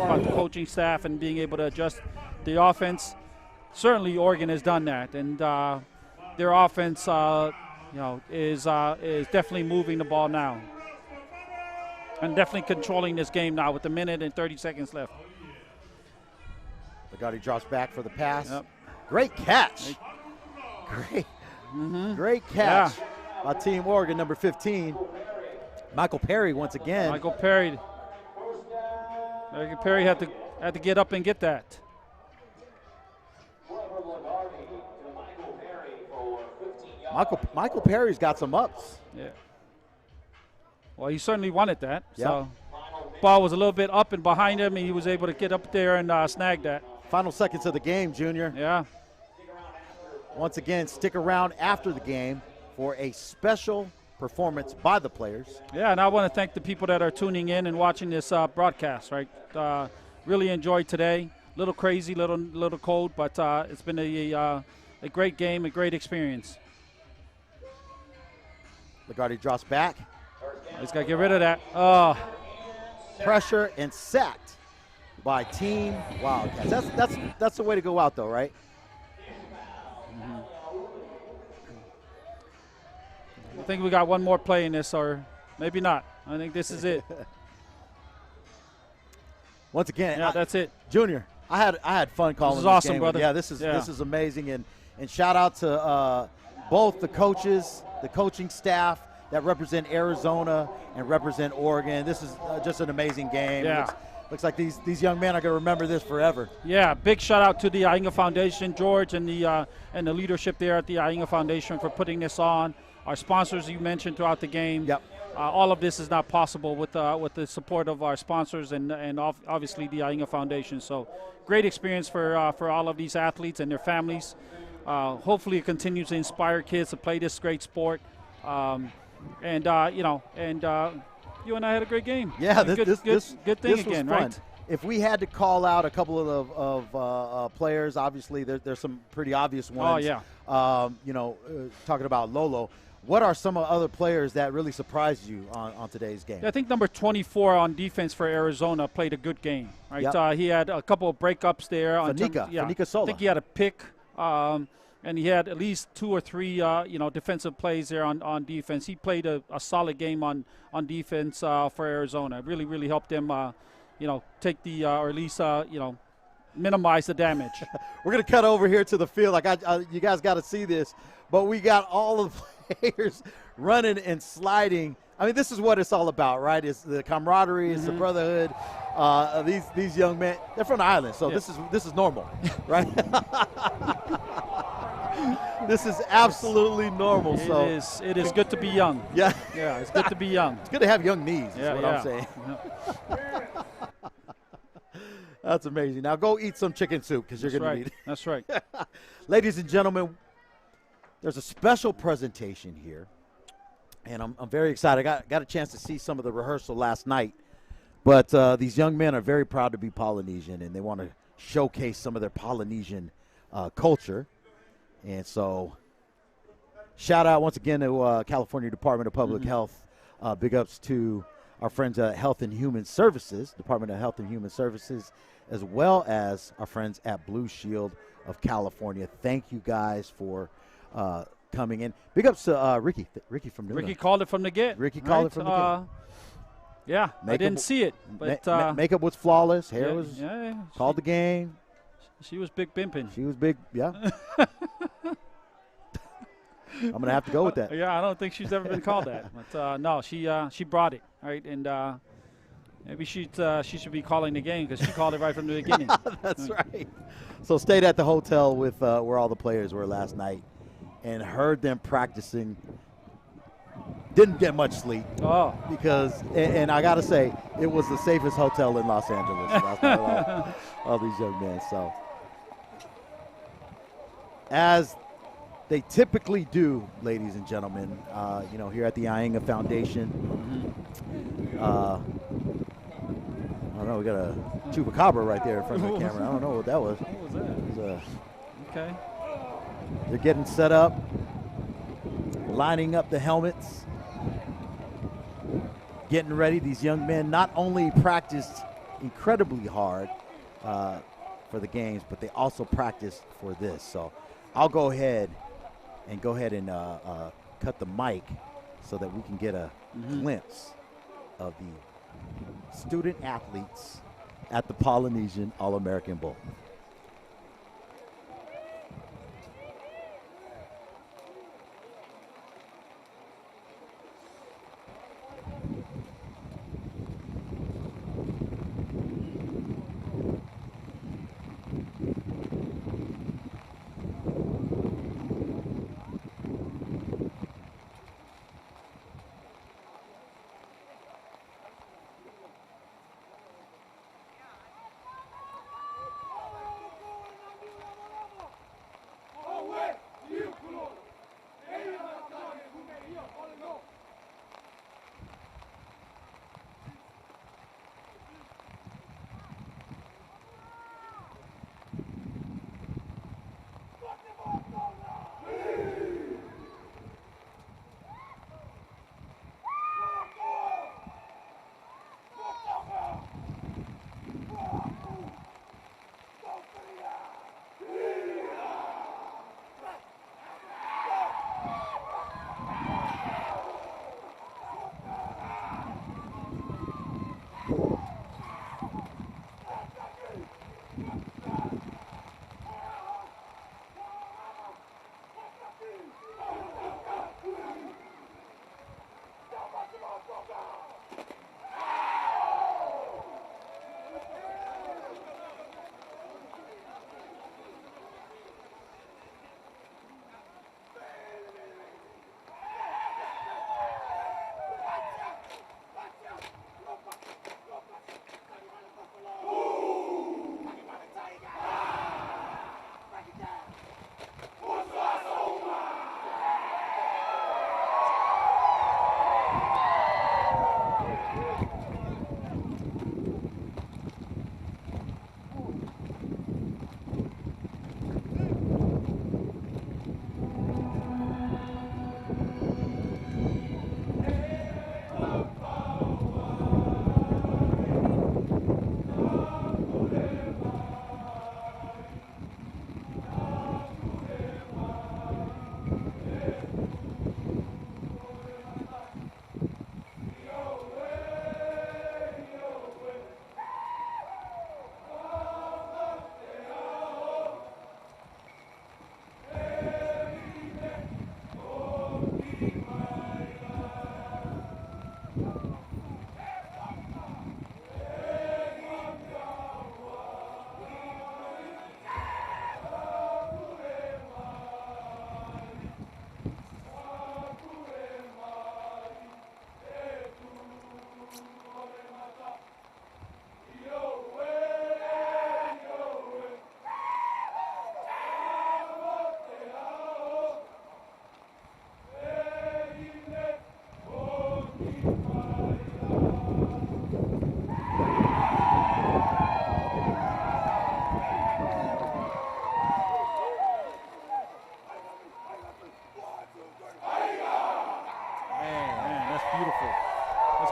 about the coaching staff and being able to adjust the offense. Certainly Oregon has done that, and their offense is definitely moving the ball now. And definitely controlling this game now with a minute and 30 seconds left. Lagarde drops back for the pass. Yep. Great catch. Great catch by Team Oregon, number 15. Michael Perry once again. Michael Perry had to get up and get that. Michael Perry's got some ups. Yeah. Well, he certainly wanted that. Yep. So ball was a little bit up and behind him, and he was able to get up there and snag that. Final seconds of the game, Junior. Yeah. Once again, stick around after the game for a special performance by the players. Yeah, and I want to thank the people that are tuning in and watching this broadcast, right? Really enjoyed today. Little crazy, little cold, but it's been a great game, a great experience. Lagarde drops back. He's got to get rid of that. Oh. Pressure and sacked by Team Wildcats. That's the way to go out, though, right? I think we got one more play in this, or maybe not. I think this is it. Once again, that's it. Junior, I had fun calling this awesome, game. brother. Yeah, this is amazing, and shout out to both the coaches, the coaching staff that represent Arizona and represent Oregon. This is just an amazing game. Yeah. Looks like these young men are going to remember this forever. Yeah, big shout out to the AIGA Foundation, George, and the leadership there at the AIGA Foundation for putting this on. Our sponsors you mentioned throughout the game. Yep. All of this is not possible with the support of our sponsors and obviously the AIGA Foundation. So great experience for all of these athletes and their families. Hopefully it continues to inspire kids to play this great sport. You and I had a great game. Yeah, good thing again, was fun. right? If we had to call out a couple of players, obviously there's some pretty obvious ones. Oh, yeah. Talking about Lolo, what are some other players that really surprised you on today's game? Yeah, I think number 24 on defense for Arizona played a good game. Right, Yep. He had a couple of breakups there. Fanica Sola. I think he had a pick, and he had at least 2 or 3 defensive plays there on defense. He played a solid game on defense for Arizona. It really, really helped them take the or at least minimize the damage. We're going to cut over here to the field. You guys got to see this, but we got all of the players running and sliding. I mean, this is what it's all about, right? It's the camaraderie, it's the brotherhood. These young men, they're from the island, so this is normal, right? This is absolutely normal. It is good to be young. Yeah. Yeah, it's good to be young. It's good to have young knees, is what I'm saying. That's amazing. Now go eat some chicken soup because you're going to need it. That's right. Ladies and gentlemen, there's a special presentation here, and I'm very excited. I got a chance to see some of the rehearsal last night, but these young men are very proud to be Polynesian, and they want to showcase some of their Polynesian culture. And so shout out once again to California Department of Public Health. Big ups to our friends at Health and Human Services, Department of Health and Human Services, as well as our friends at Blue Shield of California. Thank you guys for coming in. Big ups to Ricky from Nuna. Ricky called it from the get. Ricky called it from the get. Yeah, I didn't see it. But makeup was flawless. Hair was called the game. She was big bimping. She was big, yeah. I'm going to have to go with that. Yeah, I don't think she's ever been called that. But no, she brought it, right? And maybe she should be calling the game because she called it right from the beginning. That's right. So stayed at the hotel with where all the players were last night and heard them practicing. Didn't get much sleep. Oh. Because, and I got to say, it was the safest hotel in Los Angeles last night, all these young men. So, as they typically do, ladies and gentlemen, here at the AIGA Foundation. I don't know, we got a chupacabra right there in front of the camera. I don't know what that was. What was that? Okay. They're getting set up, lining up the helmets, getting ready. These young men not only practiced incredibly hard for the games, but they also practiced for this. So I'll go ahead and cut the mic so that we can get a glimpse of the student athletes at the Polynesian All-American Bowl.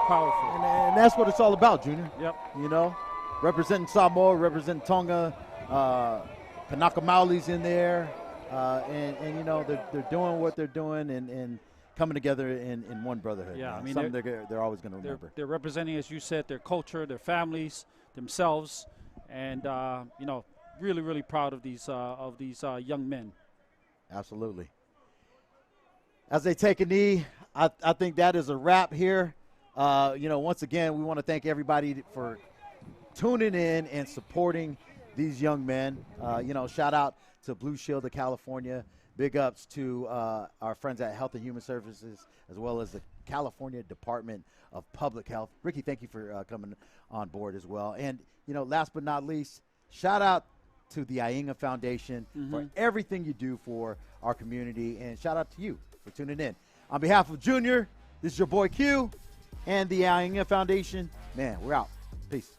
Powerful. And that's what it's all about, Junior. Yep. You know, representing Samoa, representing Tonga, Kanaka Mauli's in there, and you know they're doing what they're doing and coming together in one brotherhood. Yeah, man. I mean something they're always going to remember. They're representing, as you said, their culture, their families, themselves, and you know, really proud of these young men. Absolutely. As they take a knee, I think that is a wrap here. You know, once again, we want to thank everybody for tuning in and supporting these young men. You know, shout out to Blue Shield of California. Big ups to our friends at Health and Human Services, as well as the California Department of Public Health. Ricky, thank you for coming on board as well. And, you know, last but not least, shout out to the AIGA Foundation for everything you do for our community. And shout out to you for tuning in. On behalf of Junior, this is your boy Q and the AIGA Foundation. Man, we're out. Peace.